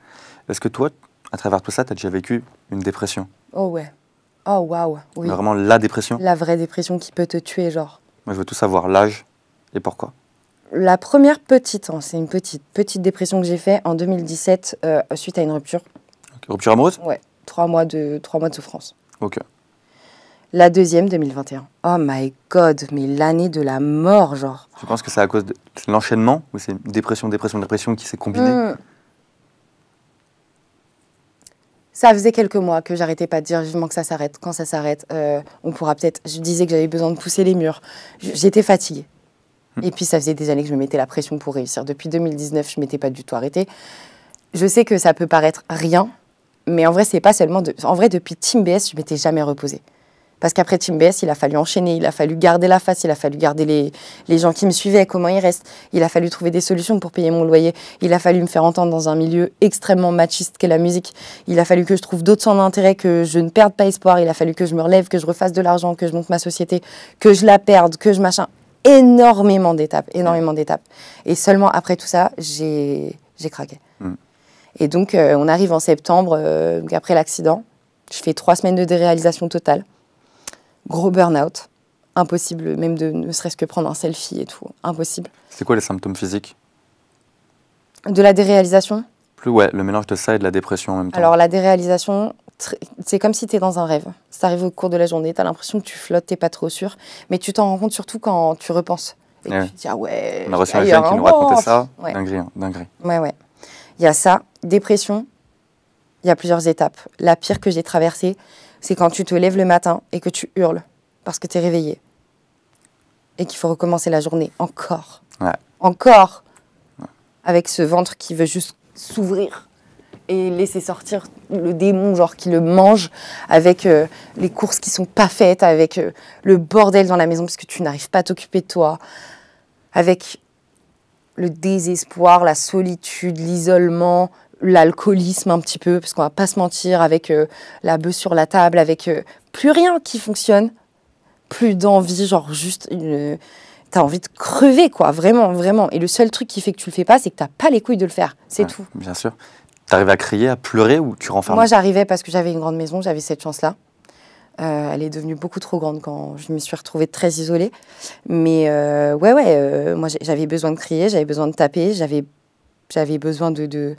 Est-ce que toi, à travers tout ça, tu as déjà vécu une dépression? Oh ouais. Oh waouh, oui. Vraiment la dépression? La vraie dépression qui peut te tuer, genre. Moi, je veux tout savoir, l'âge et pourquoi. La première petite, c'est une petite dépression que j'ai faite en 2017 suite à une rupture. Ok. Rupture amoureuse? Ouais, 3 mois de souffrance. Ok. La deuxième, 2021. Oh my God, mais l'année de la mort, genre. Tu penses que c'est à cause de l'enchaînement ou c'est dépression, dépression, dépression qui s'est combinée? Ça faisait quelques mois que j'arrêtais pas de dire vivement que ça s'arrête. Quand ça s'arrête, on pourra peut-être... Je disais que j'avais besoin de pousser les murs. J'étais fatiguée. Et puis ça faisait des années que je me mettais la pression pour réussir. Depuis 2019, je ne m'étais pas du tout arrêtée. Je sais que ça peut paraître rien, mais en vrai, c'est pas seulement... En vrai, depuis Team BS, je ne m'étais jamais reposée. Parce qu'après Team BS, il a fallu enchaîner, il a fallu garder la face, il a fallu garder les gens qui me suivaient, comment ils restent. Il a fallu trouver des solutions pour payer mon loyer. Il a fallu me faire entendre dans un milieu extrêmement machiste qu'est la musique. Il a fallu que je trouve d'autres centres d'intérêt, que je ne perde pas espoir. Il a fallu que je me relève, que je refasse de l'argent, que je monte ma société, que je la perde, que je machin. Énormément d'étapes, énormément d'étapes. Et seulement après tout ça, j'ai craqué. Et donc, on arrive en septembre, après l'accident. Je fais 3 semaines de déréalisation totale. Gros burn-out, impossible même de ne serait-ce que prendre un selfie et tout, impossible. C'est quoi les symptômes physiques? De la déréalisation? Ouais, le mélange de ça et de la dépression en même temps. Alors la déréalisation, c'est comme si tu es dans un rêve. Ça arrive au cours de la journée, tu as l'impression que tu flottes, tu n'es pas trop sûr, mais tu t'en rends compte surtout quand tu repenses. Et tu te dis, ah ouais... On a reçu un jeune qui nous racontait ça, dinguerie, hein, dinguerie. Ouais. Il y a ça, dépression, il y a plusieurs étapes. La pire que j'ai traversée, c'est quand tu te lèves le matin et que tu hurles parce que tu es réveillé. Et qu'il faut recommencer la journée encore. Ouais. Encore. Ouais. Avec ce ventre qui veut juste s'ouvrir et laisser sortir le démon, genre qui le mange, avec les courses qui sont pas faites, avec le bordel dans la maison parce que tu n'arrives pas à t'occuper de toi, avec le désespoir, la solitude, l'isolement, l'alcoolisme un petit peu, parce qu'on va pas se mentir, avec la bœuf sur la table, avec plus rien qui fonctionne, plus d'envie, genre juste t'as envie de crever, quoi, vraiment, vraiment. Et le seul truc qui fait que tu le fais pas, c'est que t'as pas les couilles de le faire, c'est tout. Bien sûr. T'arrives à crier, à pleurer ou tu renfermes? Moi, j'arrivais parce que j'avais une grande maison, j'avais cette chance-là. Elle est devenue beaucoup trop grande quand je me suis retrouvée très isolée. Mais moi, j'avais besoin de crier, j'avais besoin de taper, j'avais besoin de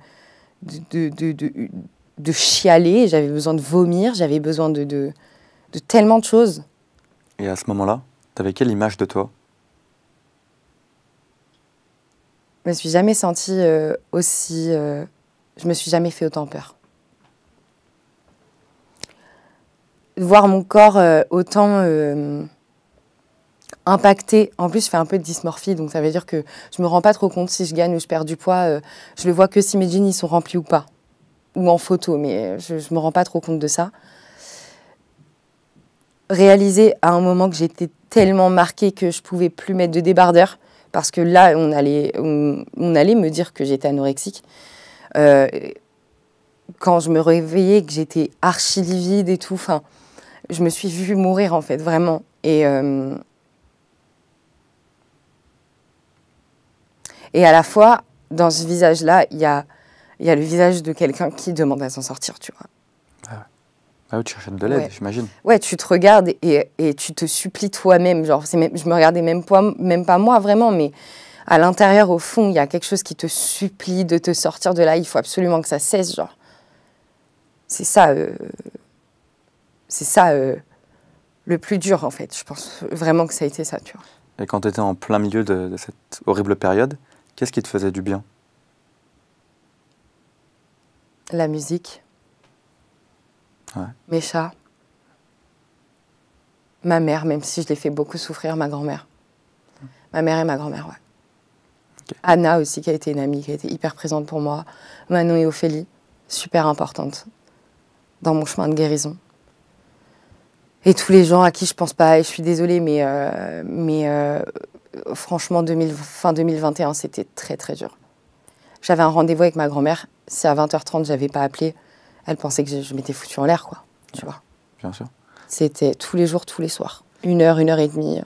chialer, j'avais besoin de vomir, j'avais besoin de tellement de choses. Et à ce moment-là, t'avais quelle image de toi? Je me suis jamais sentie aussi... je me suis jamais fait autant peur. Voir mon corps autant impacté. En plus, je fais un peu de dysmorphie, donc ça veut dire que je me rends pas trop compte si je gagne ou je perds du poids. Je le vois que si mes jeans ils sont remplis ou pas, ou en photo, mais je me rends pas trop compte de ça. Réaliser à un moment que j'étais tellement marquée que je pouvais plus mettre de débardeur, parce que là, on allait me dire que j'étais anorexique. Quand je me réveillais, que j'étais archi livide et tout, enfin, je me suis vue mourir en fait, vraiment. Et à la fois, dans ce visage-là, il y a le visage de quelqu'un qui demande à s'en sortir, tu vois. Ah oui, tu cherches de l'aide, j'imagine. Ouais, tu te regardes et tu te supplies toi-même. Genre, je me regardais même pas moi, vraiment, mais à l'intérieur, au fond, il y a quelque chose qui te supplie de te sortir de là. Il faut absolument que ça cesse, genre. C'est ça le plus dur, en fait. Je pense vraiment que ça a été ça, tu vois. Et quand tu étais en plein milieu de cette horrible période, qu'est-ce qui te faisait du bien? La musique. Ouais. Mes chats. Ma mère, même si je l'ai fait beaucoup souffrir, ma grand-mère. Ma mère et ma grand-mère, ouais. Okay. Anna aussi, qui a été une amie, qui a été hyper présente pour moi. Manon et Ophélie, super importantes dans mon chemin de guérison. Et tous les gens à qui je pense pas, et je suis désolée, mais franchement, fin 2021, c'était très très dur. J'avais un rendez-vous avec ma grand-mère, si à 20h30 j'avais pas appelé, elle pensait que je m'étais foutue en l'air, quoi, tu vois. Bien sûr. C'était tous les jours, tous les soirs. 1 heure, 1 heure et demie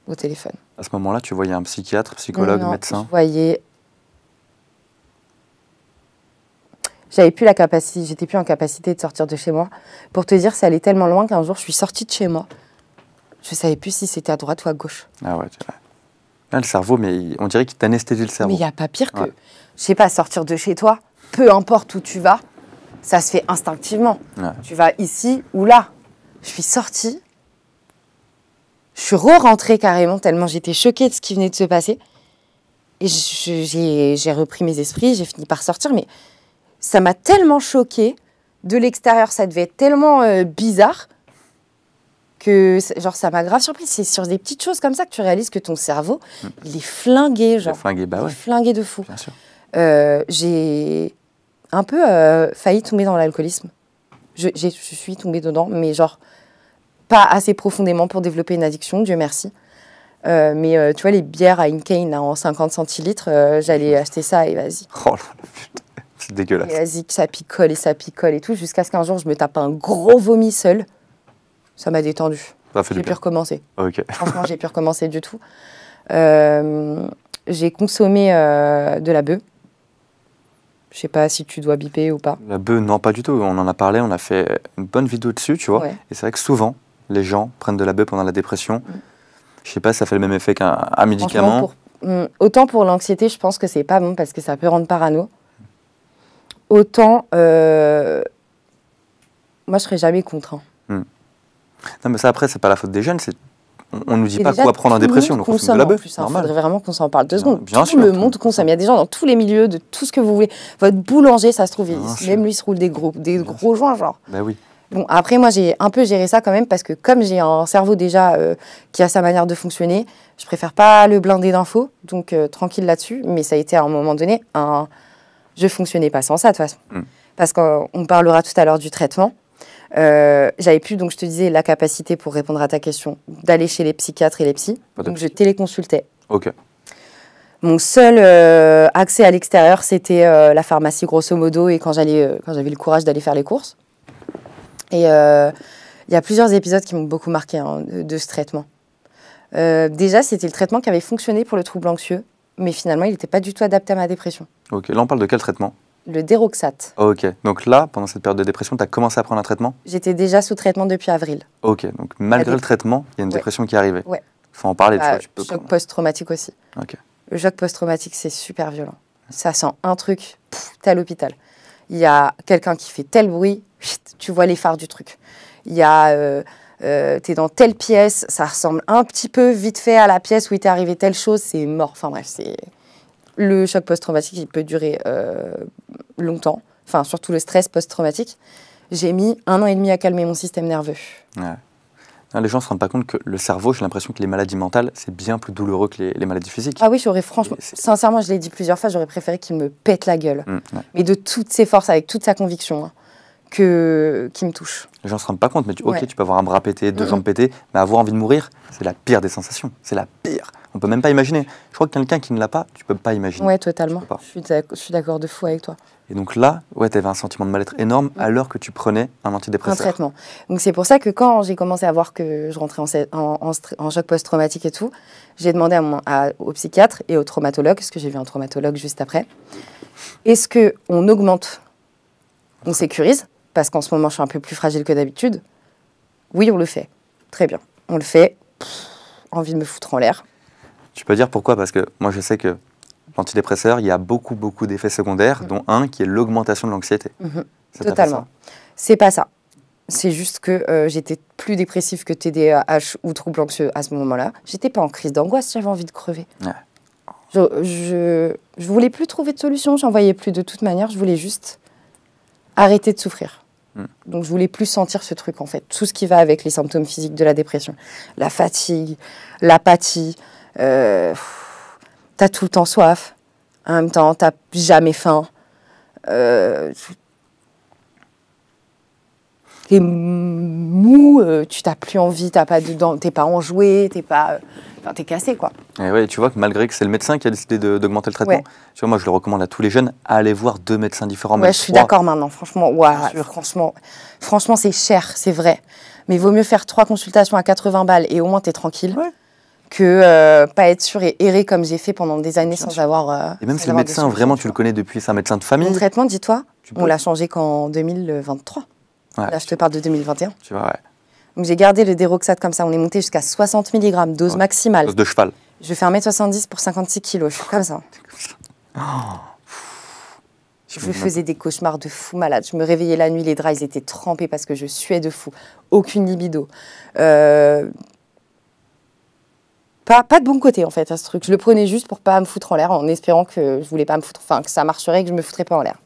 au téléphone. À ce moment-là, tu voyais un psychiatre, psychologue, médecin? Je voyais... J'étais plus en capacité de sortir de chez moi. Pour te dire, ça allait tellement loin qu'un jour, je suis sortie de chez moi. Je savais plus si c'était à droite ou à gauche. Ah ouais, le cerveau, mais on dirait qu'il t'anesthésie le cerveau. Mais il n'y a pas pire que, je sais pas, sortir de chez toi, peu importe où tu vas, ça se fait instinctivement. Ouais. Tu vas ici ou là. Je suis sortie. Je suis re-rentrée carrément, tellement j'étais choquée de ce qui venait de se passer. Et j'ai repris mes esprits, j'ai fini par sortir, mais ça m'a tellement choquée. De l'extérieur, ça devait être tellement bizarre que genre, ça m'a grave surprise. C'est sur des petites choses comme ça que tu réalises que ton cerveau, il est flingué. Genre. Il est flingué de fou. Bien sûr. J'ai un peu failli tomber dans l'alcoolisme. Je suis tombée dedans, mais genre pas assez profondément pour développer une addiction, Dieu merci. Mais tu vois, les bières à Heineken en 50 centilitres, j'allais acheter ça et vas-y. Oh là là, putain, c'est dégueulasse. Et vas-y, que ça picole et tout, jusqu'à ce qu'un jour, je me tape un gros vomi seul. Ça m'a détendu. J'ai pu recommencer. Ok. Franchement, j'ai pu recommencer du tout. J'ai consommé de la bœuf. Je sais pas si tu dois biper ou pas. La bœuf, non, pas du tout. On en a parlé, on a fait une bonne vidéo dessus, tu vois. Ouais. Et c'est vrai que souvent, les gens prennent de la bœuf pendant la dépression. Je sais pas si ça fait le même effet qu'un médicament. Autant pour l'anxiété, je pense que c'est pas bon parce que ça peut rendre parano. Autant, moi, je serais jamais contre. Hein. Non, mais ça, après, c'est pas la faute des jeunes. On nous dit Et pas déjà, quoi prendre en dépression. Donc on consomme de la bœuf. Il faudrait vraiment qu'on s'en parle 2 secondes. Bien tout sûr, le monde consomme. Il y a des gens dans tous les milieux, de tout ce que vous voulez. Votre boulanger, ça se trouve, même lui, il se roule des gros joints, genre. Ben oui. Bon, après, moi, j'ai un peu géré ça quand même parce que comme j'ai un cerveau déjà qui a sa manière de fonctionner, je préfère pas le blinder d'infos, donc tranquille là-dessus. Mais ça a été à un moment donné, je fonctionnais pas sans ça, de toute façon. Parce qu'on parlera tout à l'heure du traitement. J'avais plus, donc je te disais, la capacité, pour répondre à ta question, d'aller chez les psychiatres et les psys. Donc je téléconsultais. Ok. Mon seul accès à l'extérieur, c'était la pharmacie, grosso modo, et quand j'avais le courage d'aller faire les courses. Et il y a plusieurs épisodes qui m'ont beaucoup marqué de ce traitement. Déjà, c'était le traitement qui avait fonctionné pour le trouble anxieux, mais finalement, il n'était pas du tout adapté à ma dépression. Ok, là on parle de quel traitement? Le Déroxate. Ok, donc là, pendant cette période de dépression, tu as commencé à prendre un traitement? J'étais déjà sous traitement depuis avril. Ok, donc malgré le traitement, il y a une dépression qui est arrivée. Ouais. Il faut en parler, tu peux. Choc post-traumatique aussi. Ok. Le choc post-traumatique, c'est super violent. Ça sent un truc, t'es à l'hôpital. Il y a quelqu'un qui fait tel bruit, tu vois les phares du truc. Il y a, t'es dans telle pièce, ça ressemble un petit peu vite fait à la pièce où il t'est arrivé telle chose, c'est mort. Enfin bref, le choc post-traumatique, il peut durer longtemps. Enfin, surtout le stress post-traumatique. J'ai mis 1 an et demi à calmer mon système nerveux. Ouais. Non, les gens ne se rendent pas compte que le cerveau, j'ai l'impression que les maladies mentales, c'est bien plus douloureux que les maladies physiques. Ah oui, sincèrement, je l'ai dit plusieurs fois, j'aurais préféré qu'il me pète la gueule. Ouais. Mais de toutes ses forces, avec toute sa conviction, hein, qui me touche. Les gens ne se rendent pas compte, mais tu peux avoir un bras pété, 2 jambes pétées, mais avoir envie de mourir, c'est la pire des sensations. C'est la pire. On peut même pas imaginer. Je crois que quelqu'un qui ne l'a pas, tu peux pas imaginer. Ouais, totalement. Je suis d'accord de fou avec toi. Et donc là, ouais, tu avais un sentiment de mal-être énorme alors que tu prenais un antidépresseur. Un traitement. Donc c'est pour ça que quand j'ai commencé à voir que je rentrais en choc post-traumatique et tout, j'ai demandé au psychiatre et au traumatologue, parce que j'ai vu un traumatologue juste après, est-ce qu'on augmente, on sécurise, parce qu'en ce moment je suis un peu plus fragile que d'habitude? Oui, on le fait. Très bien. On le fait. Envie de me foutre en l'air. Tu peux dire pourquoi? Parce que moi je sais que l'antidépresseur, il y a beaucoup d'effets secondaires, dont un qui est l'augmentation de l'anxiété. Totalement. C'est pas ça. C'est juste que j'étais plus dépressive que TDAH ou trouble anxieux à ce moment-là. J'étais pas en crise d'angoisse, j'avais envie de crever. Ouais. Je voulais plus trouver de solution, j'en voyais plus de toute manière, je voulais juste arrêter de souffrir. Donc je voulais plus sentir ce truc en fait, tout ce qui va avec les symptômes physiques de la dépression. La fatigue, l'apathie, t'as tout le temps soif, en même temps t'as jamais faim. T'es mou, tu t'as plus envie, t'es pas enjoué, t'es cassé quoi. Et ouais, tu vois que malgré que c'est le médecin qui a décidé d'augmenter le traitement, tu vois, moi je le recommande à tous les jeunes, à aller voir 2 médecins différents. Ouais, je suis d'accord maintenant, franchement, franchement c'est cher, c'est vrai. Mais il vaut mieux faire 3 consultations à 80 balles et au moins t'es tranquille, que pas être sûr et errer comme j'ai fait pendant des années sans avoir... et même si le médecin, vraiment tu le connais depuis, c'est un médecin de famille. Mon traitement, dis-toi, on l'a changé qu'en 2023. Ouais. Là, je te parle de 2021. Tu vois, ouais. Donc, j'ai gardé le Déroxate comme ça. On est monté jusqu'à 60 mg, dose maximale. Dose de cheval. Je fais 1m70 pour 56 kg. Je suis comme ça. Je faisais des cauchemars de fou malade. Je me réveillais la nuit, les draps, ils étaient trempés parce que je suais de fou. Aucune libido. Pas de bon côté, en fait, à ce truc. Je le prenais juste pour pas me foutre en l'air, en espérant que je voulais pas me foutre... Enfin, que ça marcherait et que je me foutrais pas en l'air.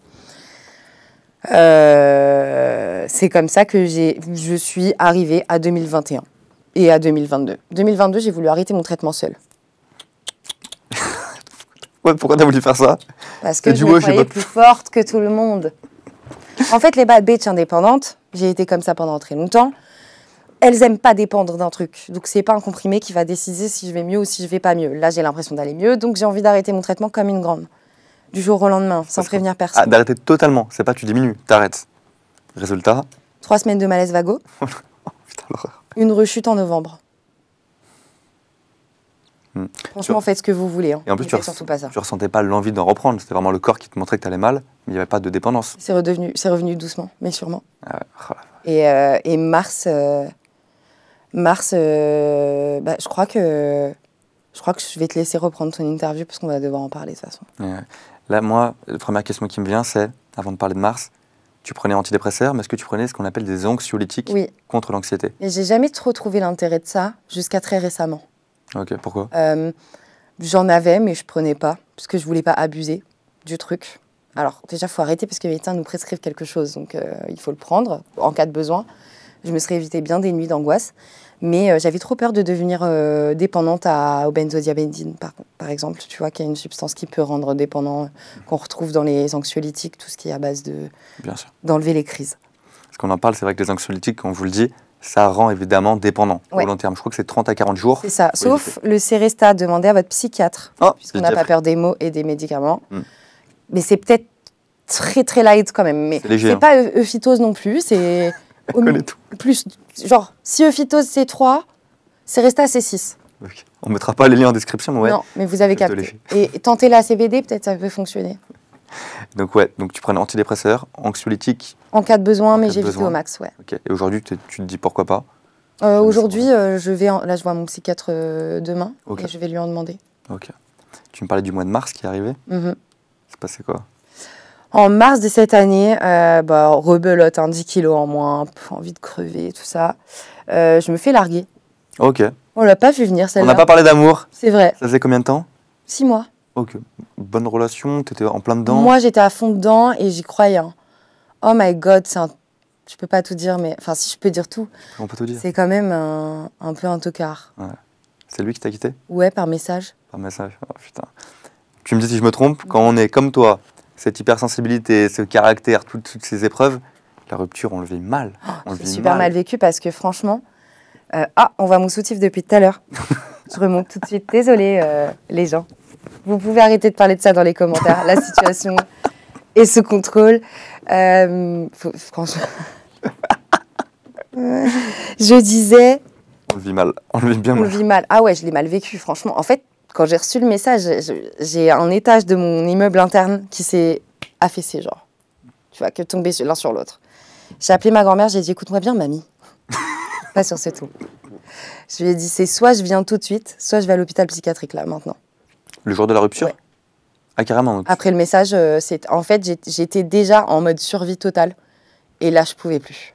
C'est comme ça que je suis arrivée à 2021 et à 2022. 2022, j'ai voulu arrêter mon traitement seule. Ouais, pourquoi t'as voulu faire ça? Parce que je me croyais plus forte que tout le monde. En fait, les bad bitches indépendantes, j'ai été comme ça pendant très longtemps, elles aiment pas dépendre d'un truc. Donc, c'est pas un comprimé qui va décider si je vais mieux ou si je vais pas mieux. Là, j'ai l'impression d'aller mieux, donc j'ai envie d'arrêter mon traitement comme une grande. Du jour au lendemain, sans prévenir personne. Ah, d'arrêter totalement, c'est pas tu diminues, t'arrêtes. Résultat? 3 semaines de malaise vago. Oh, putain, l'horreur. Une rechute en novembre. Franchement, faites ce que vous voulez. Hein. Et en plus, tu ressentais pas l'envie d'en reprendre. C'était vraiment le corps qui te montrait que t'allais mal, mais il n'y avait pas de dépendance. C'est revenu doucement, mais sûrement. Ah ouais. Et mars, je crois que je vais te laisser reprendre ton interview parce qu'on va devoir en parler de toute façon. Là, moi, la première question qui me vient, c'est, avant de parler de mars, tu prenais antidépresseurs, mais est-ce que tu prenais ce qu'on appelle des anxiolytiques contre l'anxiété? Et j'ai jamais trop trouvé l'intérêt de ça jusqu'à très récemment. Ok, pourquoi? J'en avais, mais je prenais pas parce que je voulais pas abuser du truc. Alors déjà, faut arrêter parce que les médecins nous prescrivent quelque chose, donc il faut le prendre en cas de besoin. Je me serais évité bien des nuits d'angoisse, mais j'avais trop peur de devenir dépendante aux benzodiazépines, par exemple, tu vois, qui est une substance qui peut rendre dépendant, qu'on retrouve dans les anxiolytiques, tout ce qui est à base d'enlever les crises. Parce qu'on en parle, c'est vrai que les anxiolytiques, on vous le dit, ça rend évidemment dépendant au long terme. Je crois que c'est 30 à 40 jours. C'est ça, sauf le Serestat, demandez à votre psychiatre, puisqu'on n'a pas peur des mots et des médicaments. Mais c'est peut-être très très light quand même. Mais c'est pas euphytose non plus, c'est... plus, genre, si euphytose c'est 3, Serestat c'est 6. Okay. On ne mettra pas les liens en description, mais ouais. Non, mais vous avez capté. Et tenter la CBD, peut-être ça peut fonctionner. Donc tu prenais antidépresseurs, anxiolytiques. En cas de besoin, mais j'évite au max, ouais. Okay. Et aujourd'hui, tu te dis pourquoi pas? Aujourd'hui, là je vois mon psychiatre demain, et je vais lui en demander. Ok. Tu me parlais du mois de mars qui est arrivé. C'est passé quoi? En mars de cette année, rebelote, 10 kilos en moins, envie de crever, tout ça. Je me fais larguer. Ok. On l'a pas vu venir, celle-là. On n'a pas parlé d'amour. C'est vrai. Ça faisait combien de temps? 6 mois. Ok. Bonne relation, t'étais en plein dedans? Moi, j'étais à fond dedans et j'y croyais. Hein. Oh my God, je peux pas tout dire, mais... Enfin, si je peux dire tout. On peut tout dire. C'est quand même un peu un tocard. Ouais. C'est lui qui t'a quitté? Ouais, par message. Par message, oh putain. Tu me dis si je me trompe, quand on est comme toi, cette hypersensibilité, ce caractère, toutes ces épreuves, la rupture, on le vit mal. C'est super mal vécu parce que franchement... on voit mon soutif depuis tout à l'heure. Je remonte tout de suite. Désolée, les gens. Vous pouvez arrêter de parler de ça dans les commentaires. La situation est sous contrôle. Franchement... Je disais... On le vit mal. On le vit bien mal. On le vit mal. Ah ouais, je l'ai mal vécu, franchement. En fait, quand j'ai reçu le message, j'ai un étage de mon immeuble interne qui s'est affaissé, genre. Tu vois, que tomber l'un sur l'autre. J'ai appelé ma grand-mère, j'ai dit, écoute-moi bien, mamie. Pas sur ce ton. Je lui ai dit, c'est soit je viens tout de suite, soit je vais à l'hôpital psychiatrique, là, maintenant. Le jour de la rupture? Ouais. Ah, carrément. Donc. Après le message, en fait, j'étais déjà en mode survie totale. Et là, je pouvais plus.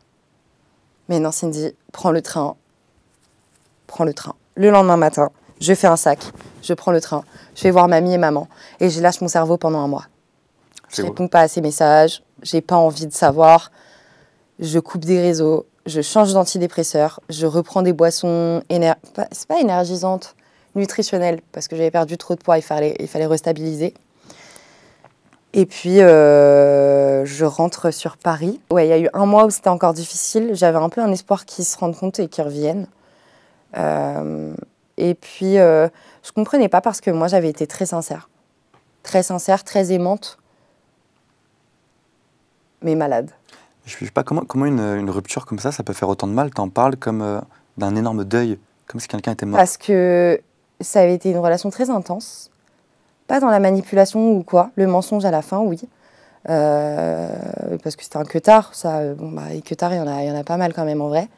Mais non, Cindy, prends le train. Prends le train. Le lendemain matin, je fais un sac, je prends le train, je vais voir mamie et maman. Et je lâche mon cerveau pendant 1 mois. Je réponds pas à ces messages, j'ai pas envie de savoir. Je coupe des réseaux, je change d'antidépresseur, je reprends des boissons, c'est pas énergisantes, nutritionnelles, parce que j'avais perdu trop de poids, il fallait restabiliser. Et puis, je rentre sur Paris. Ouais, il y a eu 1 mois où c'était encore difficile. J'avais un peu un espoir qu'ils se rendent compte et qu'ils reviennent. Et puis, je comprenais pas parce que moi, j'avais été très sincère, très aimante, mais malade. Je sais pas comment une rupture comme ça peut faire autant de mal. T'en parles comme d'un énorme deuil, comme si quelqu'un était mort. Parce que ça avait été une relation très intense. Pas dans la manipulation ou quoi, le mensonge à la fin, oui. Parce que c'était un queutard, ça. Et queutard, il y en a pas mal quand même en vrai.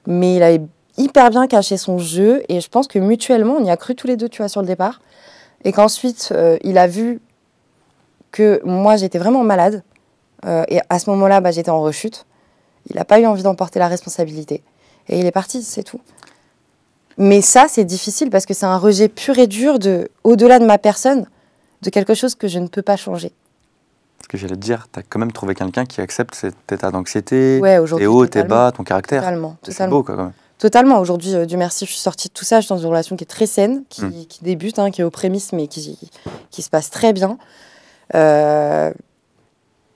Mais il avait hyper bien caché son jeu et je pense que mutuellement, on y a cru tous les deux, tu vois, sur le départ. Et qu'ensuite, il a vu que moi, j'étais vraiment malade. Et à ce moment-là, j'étais en rechute. Il n'a pas eu envie d'emporter la responsabilité. Et il est parti, c'est tout. Mais ça, c'est difficile parce que c'est un rejet pur et dur au-delà de ma personne, de quelque chose que je ne peux pas changer. Ce que j'allais te dire, tu as quand même trouvé quelqu'un qui accepte cet état d'anxiété, Ouais, aujourd'hui, tes hauts, tes totalement. bas, ton caractère. Totalement. C'est beau, quoi, quand même. Totalement. Aujourd'hui, Dieu merci, je suis sortie de tout ça. Je suis dans une relation qui est très saine, qui débute, qui est aux prémices, mais qui se passe très bien.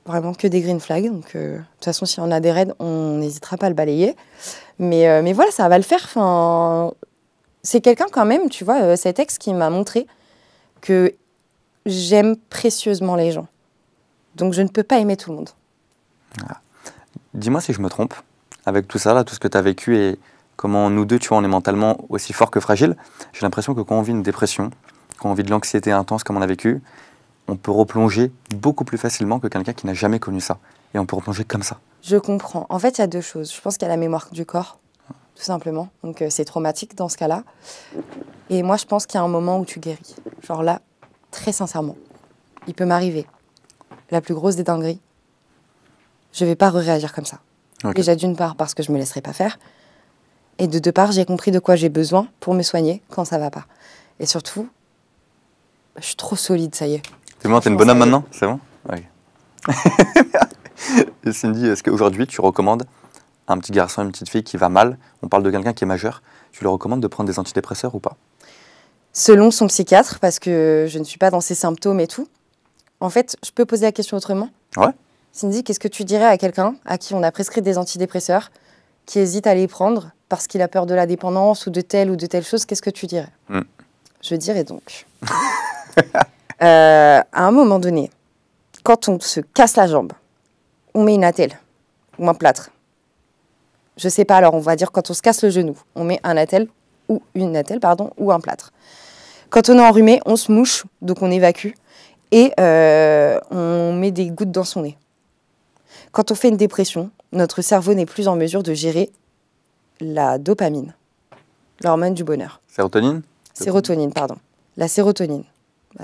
Vraiment que des green flags. Donc, de toute façon, si on a des raids, on n'hésitera pas à le balayer. Mais voilà, ça va le faire. Enfin, c'est quelqu'un quand même, tu vois, cet ex qui m'a montré que j'aime précieusement les gens. Donc, je ne peux pas aimer tout le monde. Voilà. Dis-moi si je me trompe, avec tout ça, là, tout ce que tu as vécu et comment nous deux, tu vois, on est mentalement aussi forts que fragiles. J'ai l'impression que quand on vit une dépression, quand on vit de l'anxiété intense comme on a vécu, on peut replonger beaucoup plus facilement que quelqu'un qui n'a jamais connu ça. Et on peut replonger comme ça. Je comprends. En fait, il y a deux choses. Je pense qu'il y a la mémoire du corps, tout simplement. Donc, c'est traumatique dans ce cas-là. Et moi, je pense qu'il y a un moment où tu guéris. Genre là, très sincèrement, il peut m'arriver la plus grosse des dingueries. Je ne vais pas réagir comme ça. Okay. Déjà, d'une part, parce que je ne me laisserai pas faire. Et de deux parts, j'ai compris de quoi j'ai besoin pour me soigner quand ça ne va pas. Et surtout, je suis trop solide, ça y est. T'es bon, t'es une bonne homme maintenant? C'est bon? Oui. Et Cindy, est-ce qu'aujourd'hui, tu recommandes un petit garçon, une petite fille qui va mal, on parle de quelqu'un qui est majeur, tu lui recommandes de prendre des antidépresseurs ou pas? Selon son psychiatre, parce que je ne suis pas dans ses symptômes et tout. En fait, je peux poser la question autrement? Ouais. Cindy, qu'est-ce que tu dirais à quelqu'un à qui on a prescrit des antidépresseurs, qui hésite à les prendre parce qu'il a peur de la dépendance ou de telle chose? Qu'est-ce que tu dirais? Je dirais donc... à un moment donné, quand on se casse la jambe, on met une attelle ou un plâtre. Je sais pas, alors on va dire quand on se casse le genou, on met un attelle ou une attelle, ou un plâtre. Quand on est enrhumé, on se mouche, donc on évacue, et on met des gouttes dans son nez. Quand on fait une dépression, notre cerveau n'est plus en mesure de gérer la dopamine, l'hormone du bonheur. Sérotonine? Sérotonine, pardon. La sérotonine.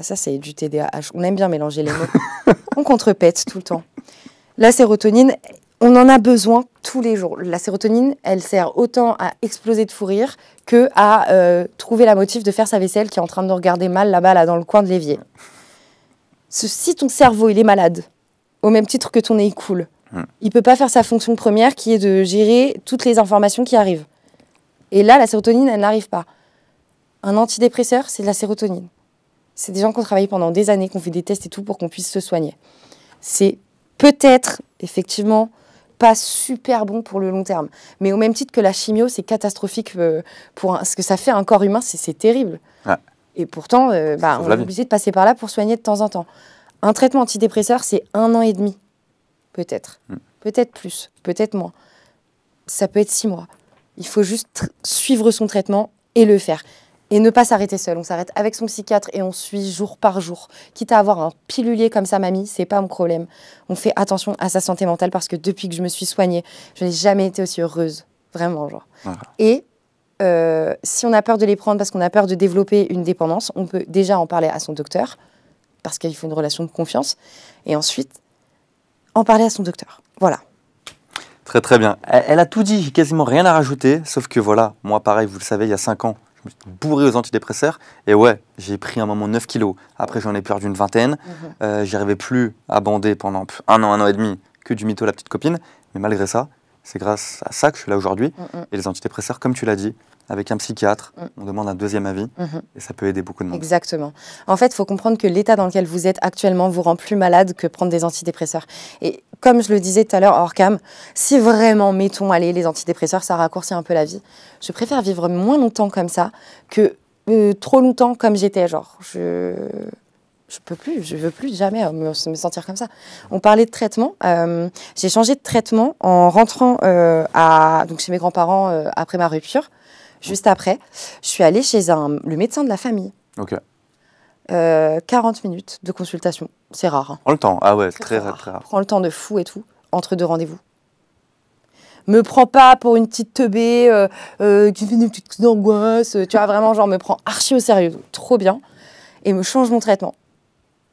Ça, c'est du TDAH. On aime bien mélanger les mots. On contrepète tout le temps. La sérotonine, on en a besoin tous les jours. La sérotonine, elle sert autant à exploser de fou rire que à trouver la motive de faire sa vaisselle qui est en train de nous regarder mal là-bas, là, dans le coin de l'évier. Si ton cerveau, il est malade, au même titre que ton nez coule, il ne peut pas faire sa fonction première qui est de gérer toutes les informations qui arrivent. Et là, la sérotonine, elle n'arrive pas. Un antidépresseur, c'est de la sérotonine. C'est des gens qui ont travaillé pendant des années, qui ont fait des tests et tout pour qu'on puisse se soigner. C'est peut-être, effectivement, pas super bon pour le long terme. Mais au même titre que la chimio, c'est catastrophique pour ce que ça fait à un corps humain, c'est terrible. Ouais. Et pourtant, on est obligé de passer par là pour soigner de temps en temps. Un traitement antidépresseur, c'est 1 an et demi, peut-être. Peut-être plus, peut-être moins. Ça peut être 6 mois. Il faut juste suivre son traitement et le faire. Et ne pas s'arrêter seul. On s'arrête avec son psychiatre et on suit jour par jour. Quitte à avoir un pilulier comme ça, mamie, c'est pas mon problème. On fait attention à sa santé mentale parce que depuis que je me suis soignée, je n'ai jamais été aussi heureuse. Vraiment, genre. Voilà. Et si on a peur de les prendre parce qu'on a peur de développer une dépendance, on peut déjà en parler à son docteur parce qu'il faut une relation de confiance. Et ensuite, en parler à son docteur. Voilà. Très très bien. Elle a tout dit, j'ai quasiment rien à rajouter. Sauf que voilà, moi pareil, vous le savez, il y a 5 ans, je me suis bourré aux antidépresseurs. Et ouais, j'ai pris un moment 9 kilos. Après, j'en ai perdu une vingtaine. J'arrivais plus à bander pendant 1 an et demi que du mytho, la petite copine. Mais malgré ça, c'est grâce à ça que je suis là aujourd'hui. Et les antidépresseurs, comme tu l'as dit, avec un psychiatre, on demande un deuxième avis. Et ça peut aider beaucoup de monde. Exactement. En fait, il faut comprendre que l'état dans lequel vous êtes actuellement vous rend plus malade que prendre des antidépresseurs. Et comme je le disais tout à l'heure hors cam, si vraiment, mettons, allez, les antidépresseurs, ça raccourcit un peu la vie, je préfère vivre moins longtemps comme ça que trop longtemps comme j'étais. Genre, je peux plus, je veux plus jamais me sentir comme ça. On parlait de traitement. J'ai changé de traitement en rentrant donc chez mes grands-parents après ma rupture. Juste après, je suis allée chez le médecin de la famille. Ok. 40 minutes de consultation. C'est rare. Hein. Prends le temps. Ah ouais, c'est très rare. Prends le temps de fou et tout, entre 2 rendez-vous. Me prends pas pour une petite teubée qui fait des petites angoisses. Tu vois, vraiment, genre, me prends archi au sérieux. Trop bien. Et me change mon traitement.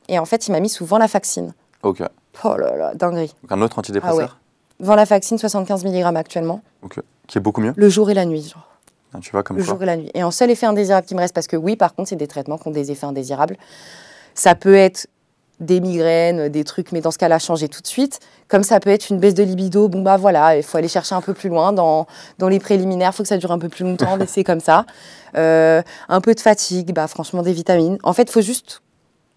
Et en fait, il m'a mis sous venlafaxine. Ok. Oh là là, dinguerie. Donc un autre antidépresseur. Venlafaxine, 75 mg actuellement. Ok. Qui est beaucoup mieux. Le jour et la nuit, genre. Ah, tu vois, comme Le quoi. jour et la nuit. Et en seul effet indésirable qui me reste, parce que oui, par contre, c'est des traitements qui ont des effets indésirables. Ça peut être des migraines, des trucs, mais dans ce cas-là, changer tout de suite. Comme ça peut être une baisse de libido, bon bah voilà, il faut aller chercher un peu plus loin dans les préliminaires, il faut que ça dure un peu plus longtemps, laisser comme ça. Un peu de fatigue, bah franchement des vitamines. En fait, il faut juste,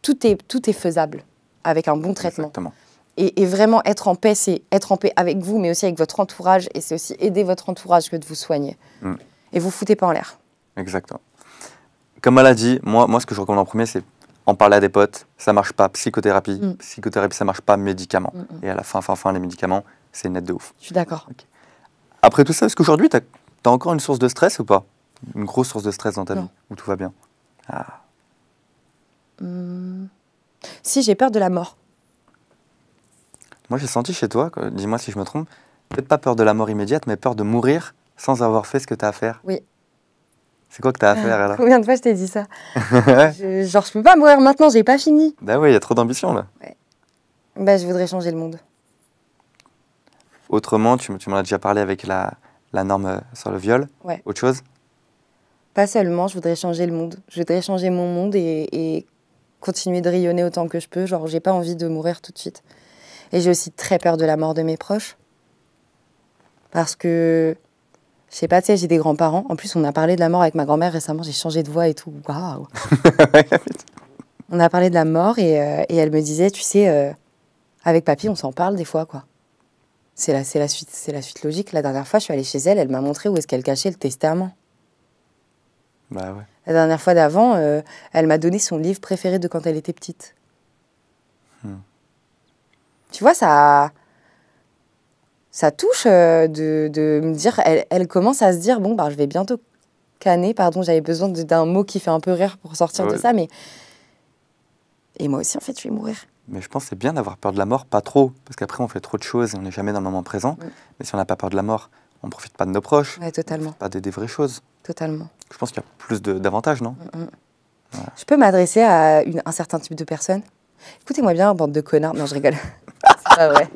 tout est faisable avec un bon traitement. Exactement. Et vraiment être en paix, c'est être en paix avec vous, mais aussi avec votre entourage, et c'est aussi aider votre entourage que de vous soigner. Et vous foutez pas en l'air. Exactement. Comme elle a dit, moi ce que je recommande en premier, c'est en parler à des potes. Ça marche pas, psychothérapie. Psychothérapie, ça marche pas, médicaments. Et à la fin, les médicaments, c'est net de ouf. Je suis d'accord. Après tout ça, est-ce qu'aujourd'hui, t'as encore une source de stress ou pas? Une grosse source de stress dans ta vie? Où tout va bien? Si, j'ai peur de la mort. Moi, j'ai senti chez toi, dis-moi si je me trompe, peut-être pas peur de la mort immédiate, mais peur de mourir sans avoir fait ce que tu as à faire. Oui. C'est quoi que tu as à faire, alors? Combien de fois je t'ai dit ça? Je peux pas mourir maintenant, j'ai pas fini. Bah oui, il y a trop d'ambition, là. Ouais. Bah, je voudrais changer le monde. Autrement, tu m'en as déjà parlé avec la norme sur le viol. Ouais. Autre chose? Pas seulement, je voudrais changer le monde. Je voudrais changer mon monde et continuer de rayonner autant que je peux. Genre, j'ai pas envie de mourir tout de suite. Et j'ai aussi très peur de la mort de mes proches. Parce que, je sais pas, tu sais, j'ai des grands-parents. En plus, on a parlé de la mort avec ma grand-mère récemment. J'ai changé de voix et tout. Waouh! On a parlé de la mort et elle me disait, tu sais, avec papy, on s'en parle des fois, quoi. C'est la suite logique. La dernière fois, je suis allée chez elle, elle m'a montré où est-ce qu'elle cachait le testament. Bah ouais. La dernière fois d'avant, elle m'a donné son livre préféré de quand elle était petite. Tu vois, ça touche de me dire, elle commence à se dire, bon, bah, je vais bientôt canner, pardon, j'avais besoin d'un mot qui fait un peu rire pour sortir de ça, mais... Et moi aussi, en fait, je vais mourir. Mais je pense que c'est bien d'avoir peur de la mort, pas trop, parce qu'après, on fait trop de choses et on n'est jamais dans le moment présent. Mais si on n'a pas peur de la mort, on ne profite pas de nos proches, Ouais, totalement. on profite pas des vraies choses. Totalement. Je pense qu'il y a plus d'avantages, non? Voilà. Je peux m'adresser à un certain type de personne? Écoutez-moi bien, bande de connards. Non, je rigole. C'est pas vrai.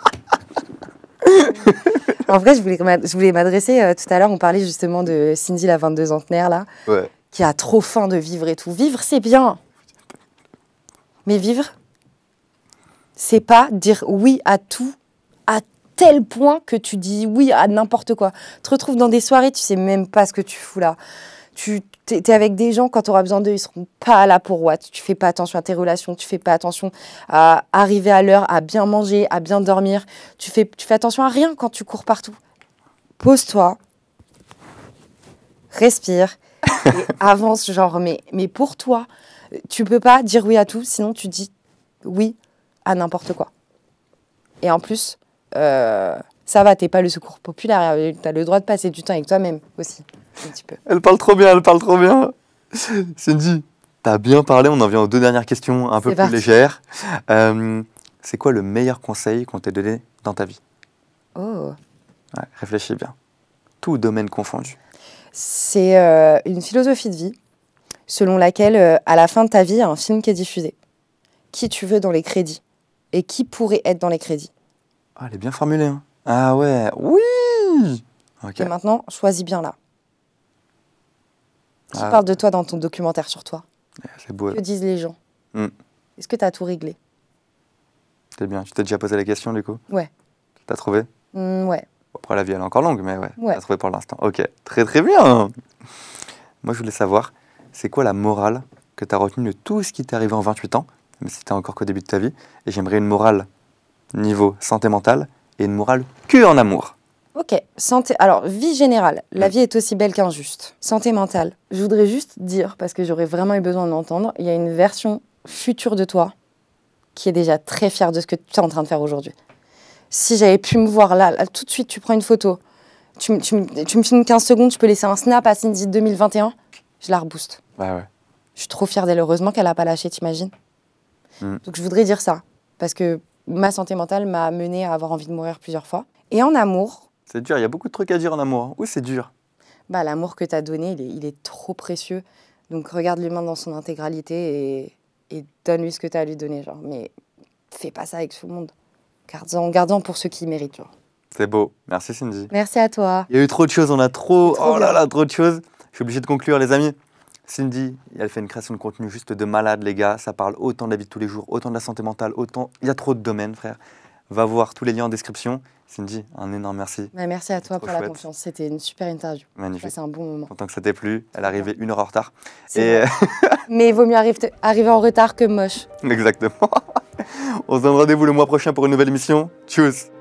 En vrai, je voulais m'adresser, tout à l'heure, on parlait justement de Cindy, la 22-centenaire, là, qui a trop faim de vivre et tout. Vivre, c'est bien. Mais vivre, c'est pas dire oui à tout, à tel point que tu dis oui à n'importe quoi. Tu te retrouves dans des soirées, tu sais même pas ce que tu fous là. T'es avec des gens, quand tu auras besoin d'eux, ils seront pas là pour what. Tu fais pas attention à tes relations, tu fais pas attention à arriver à l'heure, à bien manger, à bien dormir. Tu fais attention à rien quand tu cours partout. Pose-toi, respire et avance, genre, mais pour toi, tu peux pas dire oui à tout, sinon tu dis oui à n'importe quoi. Et en plus, ça va, t'es pas le secours populaire, t'as le droit de passer du temps avec toi-même aussi, un petit peu. Elle parle trop bien, elle parle trop bien. Cindy, t'as bien parlé, on en vient aux 2 dernières questions un peu plus légères. C'est quoi le meilleur conseil qu'on t'ait donné dans ta vie? Oh. Ouais, réfléchis bien. Tout domaine confondu. C'est une philosophie de vie selon laquelle, à la fin de ta vie, il y a un film qui est diffusé. Qui tu veux dans les crédits? Et qui pourrait être dans les crédits? Ah, elle est bien formulée, hein. Ah ouais, oui. Okay. Et maintenant, choisis bien là. Qui parle de toi dans ton documentaire sur toi? C'est beau. Que disent les gens? Est-ce que tu as tout réglé? C'est bien. Tu t'es déjà posé la question, du coup? Ouais. T'as trouvé? Ouais. Après, la vie, elle est encore longue, mais ouais. T'as trouvé pour l'instant. Ok, très très bien. Moi, je voulais savoir, c'est quoi la morale que tu as retenue de tout ce qui t'est arrivé en 28 ans, même si t'es encore qu'au début de ta vie, et j'aimerais une morale niveau santé mentale et une morale que en amour. Ok, santé. Alors, vie générale, la vie est aussi belle qu'injuste. Santé mentale, je voudrais juste dire, parce que j'aurais vraiment eu besoin de l'entendre, il y a une version future de toi qui est déjà très fière de ce que tu es en train de faire aujourd'hui. Si j'avais pu me voir là, tout de suite, tu prends une photo, tu me filmes 15 secondes, je peux laisser un snap à Cindy 2021, je la rebooste. Bah ouais. Je suis trop fière d'elle, heureusement qu'elle n'a pas lâché, t'imagines? Donc je voudrais dire ça, parce que ma santé mentale m'a menée à avoir envie de mourir plusieurs fois. Et en amour... C'est dur, il y a beaucoup de trucs à dire en amour. Oui, c'est dur. Bah, l'amour que tu as donné, il est trop précieux. Donc regarde l'humain dans son intégralité et donne-lui ce que tu as à lui donner. Genre, mais fais pas ça avec tout le monde. Garde-en pour ceux qui méritent. Genre. C'est beau. Merci Cindy. Merci à toi. Il y a eu trop de choses, on a trop... C'est trop Oh là bien. là, trop de choses. Je suis obligé de conclure, les amis. Cindy, elle fait une création de contenu juste de malade, les gars. Ça parle autant de la vie de tous les jours, autant de la santé mentale, autant... Il y a trop de domaines, frère. Va voir tous les liens en description. Cindy, un énorme merci. Bah, merci à toi trop pour la chouette. confiance. C'était une super interview. Magnifique. C'est un bon moment. Content que ça t'ait plu. Elle est arrivée 1 heure en retard. C'est vrai. Mais il vaut mieux arriver en retard que moche. Exactement. On se donne rendez-vous le mois prochain pour une nouvelle émission. Tchuss.